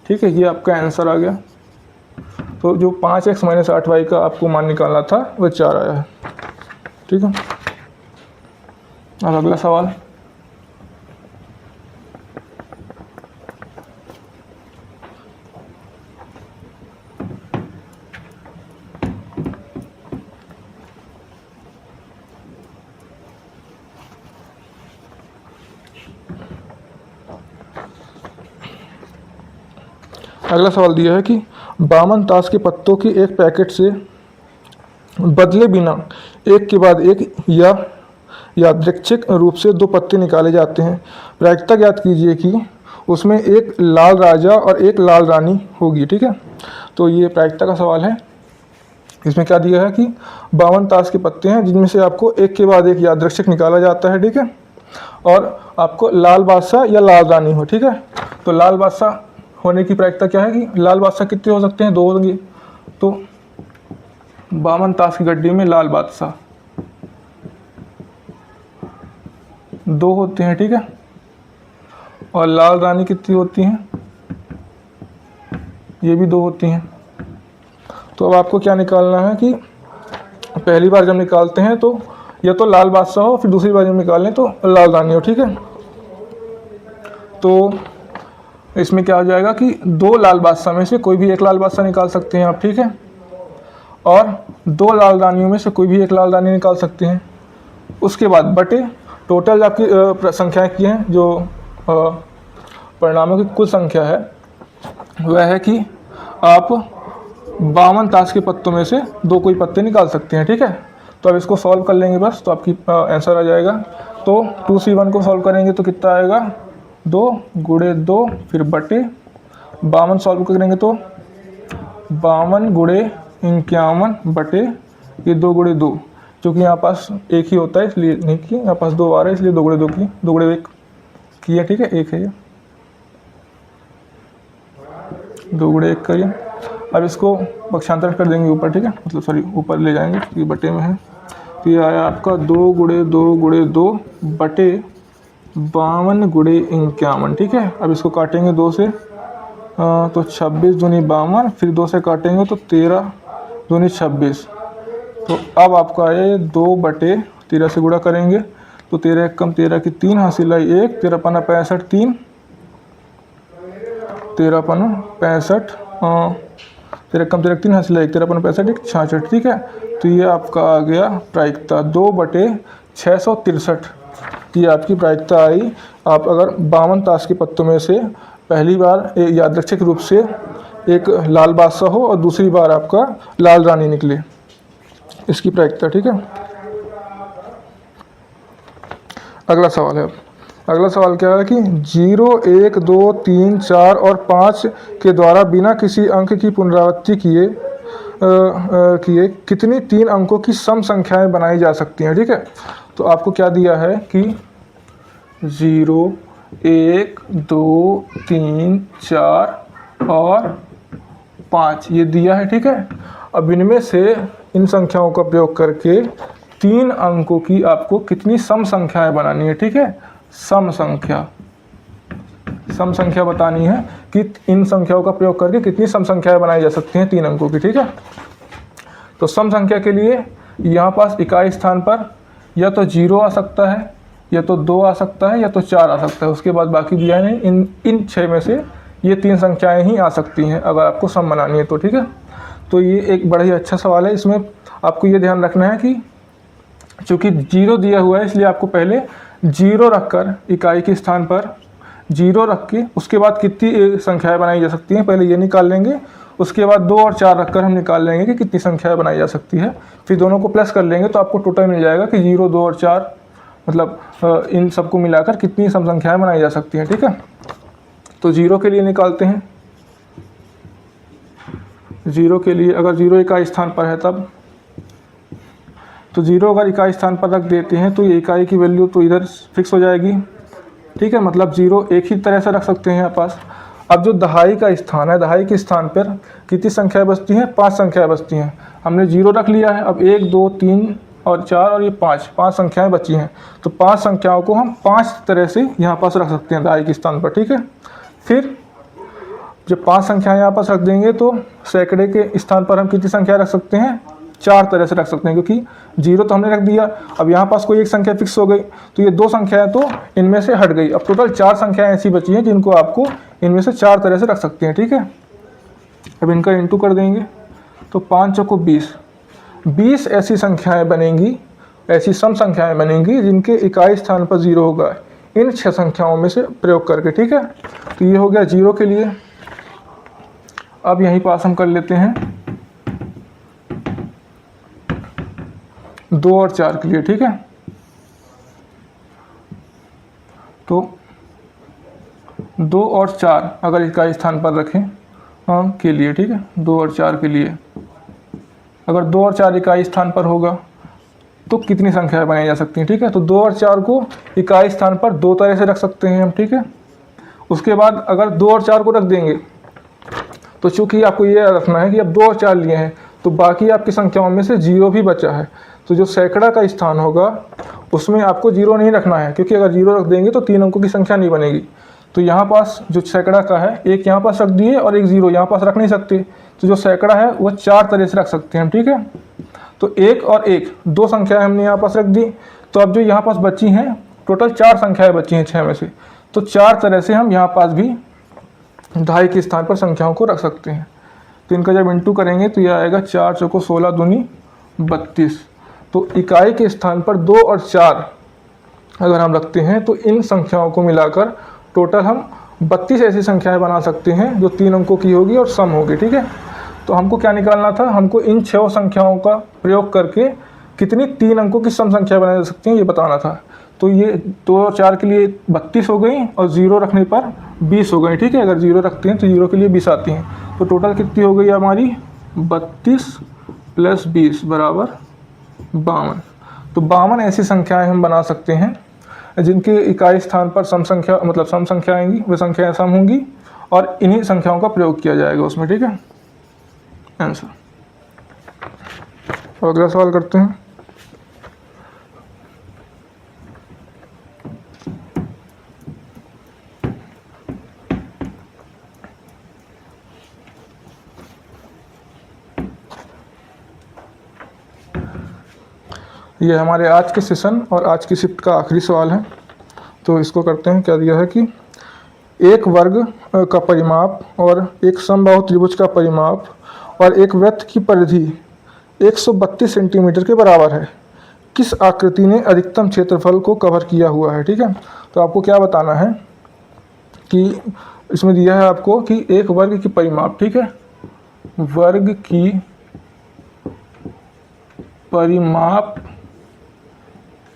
ठीक है। ये आपका आंसर आ गया। तो जो 5x - 8y का आपको मान निकालना था वह 4 आया है, ठीक है। अब अगला सवाल, अगला सवाल दिया है कि 52 ताश के पत्तों की एक पैकेट से बदले बिना एक के बाद एक या यादृच्छिक रूप से 2 पत्ते निकाले जाते हैं। प्रायिकता ज्ञात कीजिए कि उसमें एक लाल राजा और एक लाल रानी होगी, ठीक है। तो ये प्रायिकता का सवाल है। इसमें क्या दिया है कि 52 ताश के पत्ते हैं जिनमें से आपको एक के बाद एक यादृच्छिक निकाला जाता है, ठीक है। और आपको लाल बादशाह या लाल रानी हो, ठीक है। तो लाल बादशाह होने की प्रायिकता क्या है कि लाल बादशाह कितने हो सकते हैं, 2 होंगे। तो 52 ताश की गड्डी में लाल बादशाह 2 होते हैं, ठीक है। और लाल रानी कितनी होती हैं, ये भी 2 होती हैं। तो अब आपको क्या निकालना है कि पहली बार जब निकालते हैं तो या तो लाल बादशाह हो, फिर दूसरी बार जब निकालें तो लाल रानी हो, ठीक है। तो इसमें क्या हो जाएगा कि 2 लाल बादशाह में से कोई भी एक लाल बादशाह निकाल सकते हैं आप, ठीक है। और 2 लाल रानियों में से कोई भी एक लाल रानी निकाल सकते हैं। उसके बाद बटे टोटल आपकी संख्याएं की हैं, जो परिणामों की कुल संख्या है वह है कि आप 52 ताश के पत्तों में से 2 कोई पत्ते निकाल सकते हैं, ठीक है। तो अब इसको सॉल्व कर लेंगे बस, तो आपकी आंसर आ जाएगा। तो 2C1 को सॉल्व करेंगे तो कितना आएगा, 2 गुणे 2 फिर बटे 52 सॉल्व करेंगे तो 52 गुणे 51 बटे ये 2 गुणे 2, क्योंकि यहाँ पास एक ही होता है इसलिए नहीं की, यहाँ पास 2 आ रहा है इसलिए 2 गुणे 2 की, 2 गुणे 1 की है, ठीक है, 1 है ये, 2 गुणे 1 करिए। अब इसको पक्षांतर कर देंगे ऊपर, ठीक है, मतलब सॉरी ऊपर ले जाएंगे, ये बटे में है। तो ये आया आपका 2 गुणे 2 गुणे 2 बटे 52 गुणे 51, ठीक है। अब इसको काटेंगे 2 से, तो 26 दूनी 52, फिर 2 से काटेंगे तो 13 दूनी 26। तो अब आपका आया ये 2 बटे 13 से गुणा करेंगे तो 13 एक कम 13 की 3 हासिल आई 1, 13 पन्ना 65 3, 13 पन्ना 65 13 कम 13 3 हासिल आई 13 पन्ना 65 1 66, ठीक है। तो ये आपका आ गया प्रायिकता 2 बटे 663, ये आपकी प्रायिकता आई। आप अगर 52 ताश के पत्तों में से पहली बार यादृच्छिक रूप से एक लाल बादशाह हो और दूसरी बार आपका लाल रानी निकले, इसकी प्रायिकता, ठीक है। अगला सवाल है, अगला सवाल क्या है कि 0 1 2 3 4 और 5 के द्वारा बिना किसी अंक की पुनरावृत्ति किए कितनी 3 अंकों की सम संख्याएं बनाई जा सकती हैं, ठीक है। तो आपको क्या दिया है कि 0 1 2 3 4 और 5 ये दिया है, ठीक है। अब इनमें से इन संख्याओं का प्रयोग करके 3 अंकों की आपको कितनी सम संख्याएं बनानी है, ठीक है। सम संख्या बतानी है कि इन संख्याओं का प्रयोग करके कितनी सम संख्याएं बनाई जा सकती हैं 3 अंकों की, ठीक है। तो सम संख्या के लिए यहाँ पास इकाई स्थान पर या तो 0 आ सकता है, या तो 2 आ सकता है, या तो 4 आ सकता है, उसके बाद बाकी दिया नहीं। इन 6 में से ये 3 संख्याएं ही आ सकती हैं अगर आपको सम बनानी है तो, ठीक है। तो ये एक बड़ा ही अच्छा सवाल है। इसमें आपको ये ध्यान रखना है कि चूँकि 0 दिया हुआ है इसलिए आपको पहले 0 रखकर इकाई के स्थान पर 0 रख के उसके बाद कितनी संख्याएं बनाई जा सकती हैं पहले ये निकाल लेंगे, उसके बाद 2 और 4 रखकर हम निकाल लेंगे कि कितनी संख्याएं बनाई जा सकती है। फिर दोनों को प्लस कर लेंगे तो आपको टोटल मिल जाएगा कि 0 2 और 4 मतलब इन सबको मिलाकर कितनी सम संख्याएं बनाई जा सकती हैं, ठीक है। तो 0 के लिए निकालते हैं। 0 के लिए अगर 0 इकाई स्थान पर है तब तो 0 अगर इकाई स्थान पर रख देते हैं तो ये इकाई की वैल्यू तो इधर फिक्स हो जाएगी, ठीक है। मतलब 0 एक ही तरह से रख सकते हैं यहाँ पास। अब जो दहाई का स्थान है, दहाई के स्थान पर कितनी संख्याएं बचती हैं, 5 संख्याएं बचती हैं। हमने 0 रख लिया है, अब 1 2 3 और 4 और ये 5 संख्याएं बची हैं। तो 5 संख्याओं को हम 5 तरह से यहाँ पास रख सकते हैं दहाई के स्थान पर, ठीक है। फिर जब 5 संख्याएं यहाँ पास रख देंगे तो सैकड़े के स्थान पर हम कितनी संख्या रख सकते हैं, 4 तरह से रख सकते हैं, क्योंकि 0 तो हमने रख दिया। अब यहाँ पास कोई एक संख्या फिक्स हो गई तो ये 2 संख्याएं तो इनमें से हट गई। अब टोटल 4 संख्याएं ऐसी बची हैं जिनको आपको इनमें से 4 तरह से रख सकते हैं, ठीक है। अब इनका इंटू कर देंगे तो 5 चौको 20 ऐसी संख्याएं बनेंगी, ऐसी सम संख्याएं बनेंगी जिनके इकाई स्थान पर 0 होगा इन 6 संख्याओं में से प्रयोग करके, ठीक है। तो ये हो गया 0 के लिए। अब यहीं पास हम कर लेते हैं 2 और 4 के लिए, ठीक है। तो 2 और 4 अगर इकाई स्थान पर रखें के लिए, ठीक है, 2 और 4 के लिए अगर 2 और 4 इकाई स्थान पर होगा तो कितनी संख्याएं बनाई जा सकती हैं, ठीक है। तो 2 और 4 को इकाई स्थान पर 2 तरह से रख सकते हैं हम, ठीक है। उसके बाद अगर 2 और 4 को रख देंगे तो चूंकि आपको ये रखना है कि अब 2 और 4 लिए हैं तो बाकी आपकी संख्याओं में से 0 भी बचा है, तो जो सैकड़ा का स्थान होगा उसमें आपको 0 नहीं रखना है, क्योंकि अगर 0 रख देंगे तो 3 अंकों की संख्या नहीं बनेगी। तो यहाँ पास जो सैकड़ा का है एक यहाँ पास रख दिए और एक 0 यहाँ पास रख नहीं सकते, तो जो सैकड़ा है वह 4 तरह से रख सकते हैं हम, ठीक है। तो 1 और 1 2 संख्याएं हमने यहाँ पास रख दी। तो अब जो यहाँ पास बची हैं टोटल 4 संख्याएं बची हैं 6 में से, तो 4 तरह से हम यहाँ पास भी दहाई के स्थान पर संख्याओं को रख सकते हैं। तो इनका जब इंटू करेंगे तो यह आएगा 4 चौको 16 दूनी 32। तो इकाई के स्थान पर 2 और 4 अगर हम रखते हैं तो इन संख्याओं को मिलाकर टोटल हम 32 ऐसी संख्याएं बना सकते हैं जो 3 अंकों की होगी और सम होगी, ठीक है। तो हमको क्या निकालना था, हमको इन 6 संख्याओं का प्रयोग करके कितनी 3 अंकों की सम संख्या बनाई जा सकती हैं ये बताना था। तो ये 2 और 4 के लिए 32 हो गई और 0 रखने पर 20 हो गई, ठीक है। अगर 0 रखते हैं तो 0 के लिए 20 आती हैं। तो टोटल कितनी हो गई हमारी 32 + 20 = 52। तो 52 ऐसी संख्याएं हम बना सकते हैं जिनके इकाई स्थान पर सम संख्या मतलब सम संख्या आएंगी, वे संख्याएं सम होंगी और इन्हीं संख्याओं का प्रयोग किया जाएगा उसमें, ठीक है। आंसर। अगला सवाल करते हैं। ये हमारे आज के सेशन और आज की शिफ्ट का आखिरी सवाल है। तो इसको करते हैं। क्या दिया है कि एक वर्ग का परिमाप और एक समबाहु त्रिभुज का परिमाप और एक वृत्त की परिधि 132 सेंटीमीटर के बराबर है। किस आकृति ने अधिकतम क्षेत्रफल को कवर किया हुआ है, ठीक है। तो आपको क्या बताना है कि इसमें दिया है आपको कि एक वर्ग की परिमाप, ठीक है, वर्ग की परिमाप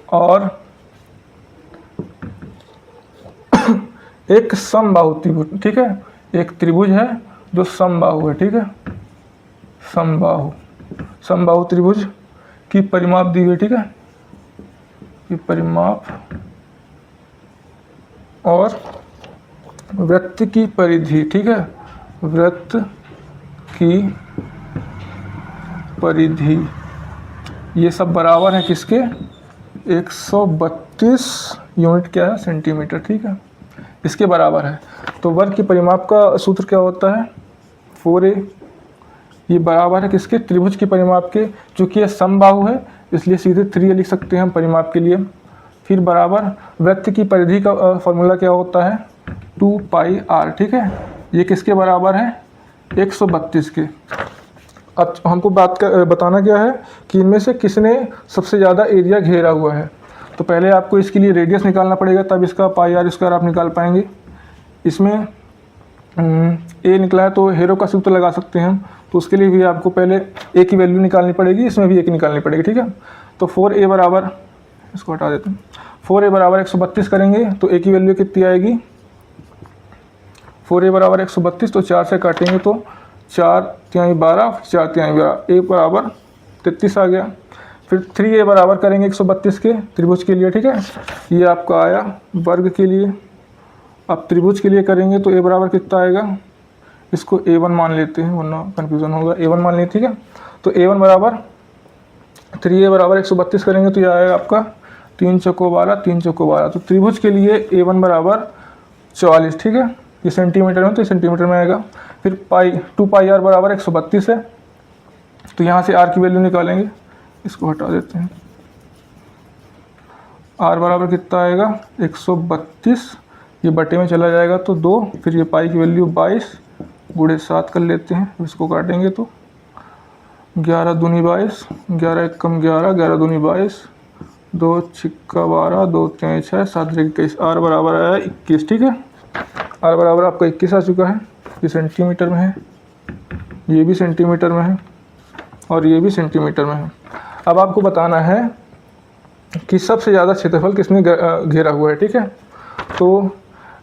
और एक समबाहु त्रिभुज, ठीक है। एक त्रिभुज है जो समबाहु है, ठीक है, समबाहु त्रिभुज की परिमाप दी हुई, ठीक है, की परिमाप और वृत्त की परिधि, ठीक है, वृत्त की परिधि, ये सब बराबर है किसके 132 यूनिट क्या है सेंटीमीटर, ठीक है, इसके बराबर है। तो वर्ग की परिमाप का सूत्र क्या होता है 4a, ये बराबर है किसके त्रिभुज की परिमाप के, चूँकि ये समबाहु है इसलिए सीधे 3a लिख सकते हैं हम परिमाप के लिए। फिर बराबर वृत्त की परिधि का फॉर्मूला क्या होता है 2πr, ठीक है, ये किसके बराबर है 132 के। अब हमको बताना क्या है कि इनमें से किसने सबसे ज़्यादा एरिया घेरा हुआ है। तो पहले आपको इसके लिए रेडियस निकालना पड़ेगा, तब इसका πr² आप निकाल पाएंगे। इसमें a निकला है तो हेरो का सूत्र लगा सकते हैं हम, तो उसके लिए भी आपको पहले a की वैल्यू निकालनी पड़ेगी, इसमें भी a की निकालनी पड़ेगी, ठीक है। तो 4a बराबर, इसको हटा देते हैं, 4a बराबर 132 करेंगे तो a की वैल्यू कितनी आएगी 4a बराबर 132, तो 4 से काटेंगे तो 4 × 12, 4 × 12, a बराबर 33 आ गया। फिर 3a बराबर करेंगे 132 के त्रिभुज के लिए, ठीक है, ये आपका आया वर्ग के लिए। अब त्रिभुज के लिए करेंगे तो a बराबर कितना आएगा, इसको a1 मान लेते हैं वरना कन्फ्यूज़न होगा, a1 मान लेते हैं, ठीक है। तो a1 बराबर 3a बराबर 132 करेंगे तो यह आएगा आपका 3 चौको 12, 3 चौको 12। तो त्रिभुज के लिए a1 बराबर 44, ठीक है, ये सेंटीमीटर में तो सेंटीमीटर में आएगा। फिर 2πr बराबर 132 है, तो यहाँ से r की वैल्यू निकालेंगे, इसको हटा देते हैं, r बराबर कितना आएगा 132, ये बटे में चला जाएगा तो 2, फिर ये पाई की वैल्यू 22 × 7 कर लेते हैं, इसको काटेंगे तो 11 दूनी 22, 11 एकम 11, 11 दूनी 22, 2 छिक्का 12, 2 3 6, 7 21, r बराबर आया 21, ठीक है। r बराबर आपका 21 आ चुका है, ये सेंटीमीटर में है, ये भी सेंटीमीटर में है और ये भी सेंटीमीटर में है। अब आपको बताना है कि सबसे ज़्यादा क्षेत्रफल किसने घेरा हुआ है, ठीक है। तो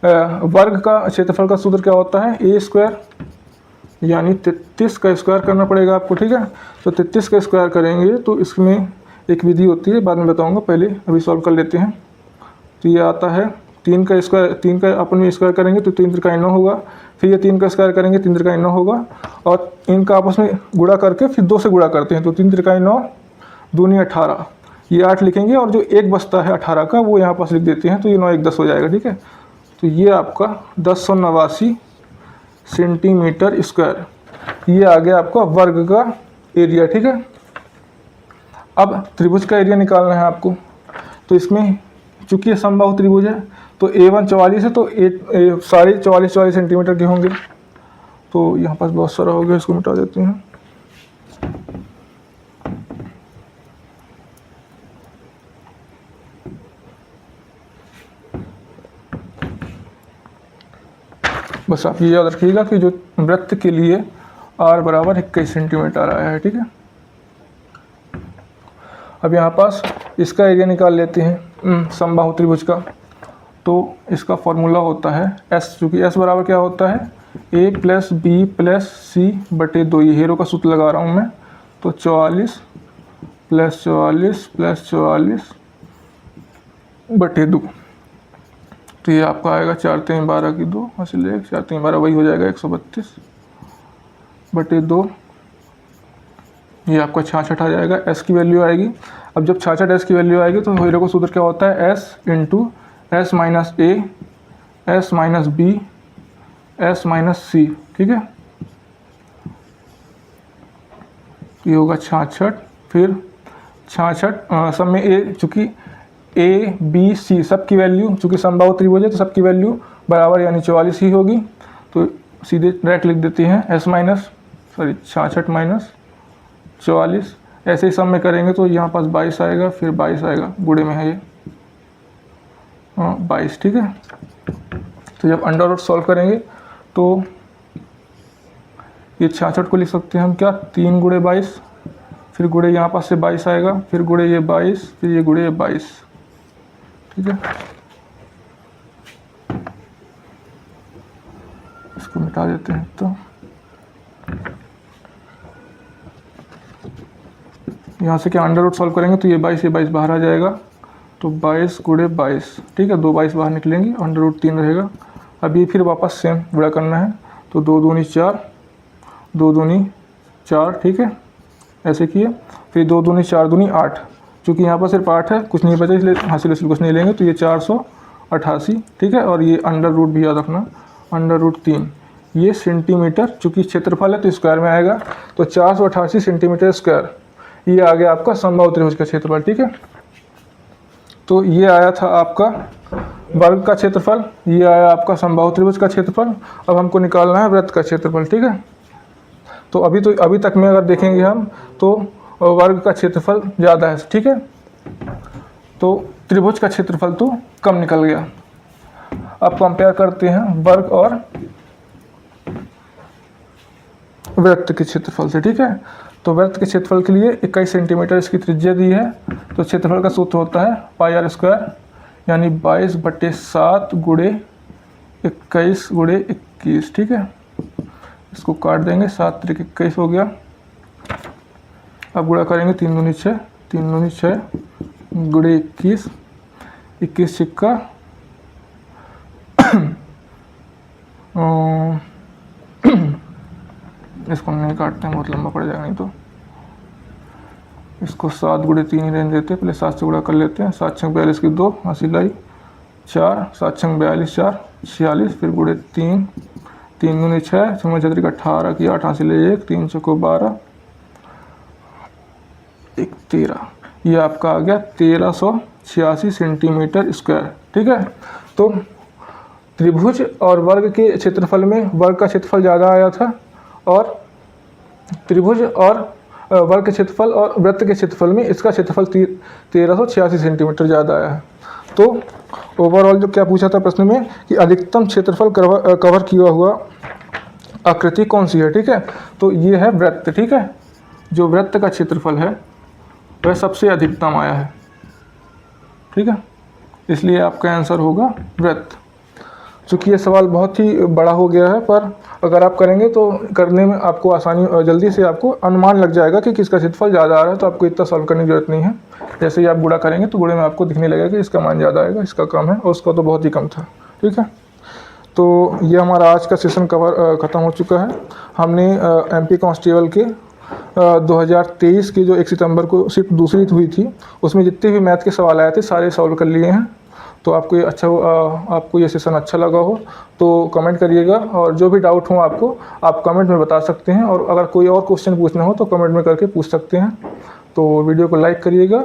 वर्ग का क्षेत्रफल का सूत्र क्या होता है a² यानी 33 का स्क्वायर करना पड़ेगा आपको, ठीक है। तो 33 का स्क्वायर करेंगे तो इसमें एक विधि होती है, बाद में बताऊंगा, पहले अभी सॉल्व कर लेते हैं। तो ये आता है 3 का स्क्वायर, 3 का अपन में स्क्वायर करेंगे तो 3 × 9 होगा, फिर ये 3 का स्क्वायर करेंगे 3 × 9 होगा, और इनका आपस में गुणा करके फिर 2 से गुणा करते हैं तो 3 × 9 दूनी 18, ये 8 लिखेंगे और जो एक बचता है 18 का वो यहाँ पास लिख देते हैं, तो ये 9 1 10 हो जाएगा, ठीक है। तो ये आपका 1089 सेंटीमीटर स्क्वायर, ये आ गया आपका वर्ग का एरिया, ठीक है। अब त्रिभुज का एरिया निकालना है आपको, तो इसमें चूंकि ये समबाहु त्रिभुज है तो a1 44 है तो साढ़े 44 सेंटीमीटर के होंगे। तो यहाँ पास बहुत सारा हो गया, इसको मिटा देते हैं। बस आप ये याद रखिएगा कि जो वृत्त के लिए r बराबर 21 सेंटीमीटर आया है, ठीक है। अब यहाँ पास इसका एरिया निकाल लेते हैं समबाहु त्रिभुज का। तो इसका फॉर्मूला होता है s, चूँकि s बराबर क्या होता है a प्लस बी प्लस सी बटे 2, ये हेरो का सूत्र लगा रहा हूँ मैं। तो 44 प्लस 44 प्लस 44 बटे 2, तो ये आपका आएगा 4 3 12 की 2 हासिल 1, 4 3 12 वही हो जाएगा 132 बटे 2, ये आपका 66 आ जाएगा। s की वैल्यू आएगी। अब जब 66 s की वैल्यू आएगी तो हेरो का सूत्र क्या होता है s into S minus A, S minus B, S minus C, ठीक है। ये होगा 66, फिर 66 सब में ए, चूँकि ए बी सी सब की वैल्यू, चूँकि समबाहु त्रिभुज है तो सबकी वैल्यू बराबर यानी 44 ही होगी। तो सीधे डायरेक्ट लिख देते हैं एस माइनस 66 माइनस 44। ऐसे ही सब में करेंगे तो यहाँ पास 22 आएगा, फिर 22 आएगा, गुणे में है ये 22, ठीक है। तो जब अंडर रूट सॉल्व करेंगे तो ये 66 को लिख सकते हैं हम क्या 3 गुणे 22, फिर गुणे यहाँ पास से 22 आएगा, फिर गुणे ये 22, फिर ये गुणे ये 22, ठीक है। इसको मिटा देते हैं। तो यहाँ से क्या अंडर रूट सॉल्व करेंगे तो ये 22 बाहर आ जाएगा, तो 22 गुणे 22, ठीक है। 2 22 बाहर निकलेंगे, अंडर रूट 3 रहेगा। अब ये फिर वापस सेम गुणा करना है, तो 2 दूनी 4, 2 दूनी 4, ठीक है। ऐसे किए, फिर 2 दूनी 4 दूनी 8, चूँकि यहाँ पर सिर्फ 8 है, कुछ नहीं बचा इसलिए हासिल कुछ नहीं लेंगे, तो ये 488, ठीक है। और ये अंडर रूट भी याद रखना, अंडर रूट 3, ये सेंटीमीटर, चूँकि क्षेत्रफल है तो स्क्वायर में आएगा, तो 488 सेंटीमीटर स्क्वायर, ये आ गया आपका समबाहु त्रिभुज का क्षेत्रफल, ठीक है। तो ये आया था आपका वर्ग का क्षेत्रफल, ये आया आपका समबाहु त्रिभुज का क्षेत्रफल। अब हमको निकालना है वृत्त का क्षेत्रफल, ठीक है। तो अभी तक में अगर देखेंगे हम तो वर्ग का क्षेत्रफल ज़्यादा है, ठीक है। तो त्रिभुज का क्षेत्रफल तो कम निकल गया। अब कंपेयर करते हैं वर्ग और वृत्त के क्षेत्रफल से, ठीक है। तो वृत्त के क्षेत्रफल के लिए 21 सेंटीमीटर इसकी त्रिज्या दी है, तो क्षेत्रफल का सूत्र होता है पाई आर स्क्वायर, यानी 22/7 गुणे 21 गुणे 21, ठीक है। इसको काट देंगे, 7 3 21 हो गया। अब गुणा करेंगे 3 दूनी 6, 3 दूनी 6 गुणे 21, 21 सिक्का इसको नहीं काटते हैं, बहुत लंबा पड़ जाएगा नहीं तो। इसको 7 गुणे 3 ही रहने देते, पहले 7 से गुणा कर लेते हैं। 7 6 42 की 2 हासिल आई 4, 7 6 42 4 46, फिर गुणे 3, 3 दूनी 6, 6 4 18 की 8 हासिल 1, 3 चौको 12, 1 13, ये आपका आ गया 1386 सेंटीमीटर स्क्वायर, ठीक है। तो त्रिभुज और वर्ग के क्षेत्रफल में वर्ग का क्षेत्रफल ज़्यादा आया था, और त्रिभुज और वर्ग के क्षेत्रफल और वृत्त के क्षेत्रफल में इसका क्षेत्रफल 1386 सेंटीमीटर ज़्यादा आया है। तो ओवरऑल जो क्या पूछा था प्रश्न में कि अधिकतम क्षेत्रफल कवर किया हुआ आकृति कौन सी है, ठीक है। तो ये है वृत्त, ठीक है। जो वृत्त का क्षेत्रफल है वह सबसे अधिकतम आया है, ठीक है। इसलिए आपका आंसर होगा वृत्त। चूँकि ये सवाल बहुत ही बड़ा हो गया है, पर अगर आप करेंगे तो करने में आपको आसानी और जल्दी से आपको अनुमान लग जाएगा कि किसका क्षेत्रफल ज़्यादा आ रहा है, तो आपको इतना सॉल्व करने की जरूरत नहीं है। जैसे ही आप गुणा करेंगे तो गुणे में आपको दिखने लगेगा कि इसका मान ज़्यादा आएगा, इसका कम है, और उसका तो बहुत ही कम था, ठीक है। तो ये हमारा आज का सेशन ख़त्म हो चुका है। हमने MP कांस्टेबल के 2023 की जो 1 सितंबर को सिर्फ दूसरी हुई थी, उसमें जितने भी मैथ के सवाल आए थे सारे सॉल्व कर लिए हैं। तो आपको ये आपको ये सेशन अच्छा लगा हो तो कमेंट करिएगा, और जो भी डाउट हो आपको आप कमेंट में बता सकते हैं, और अगर कोई और क्वेश्चन पूछना हो तो कमेंट में करके पूछ सकते हैं। तो वीडियो को लाइक करिएगा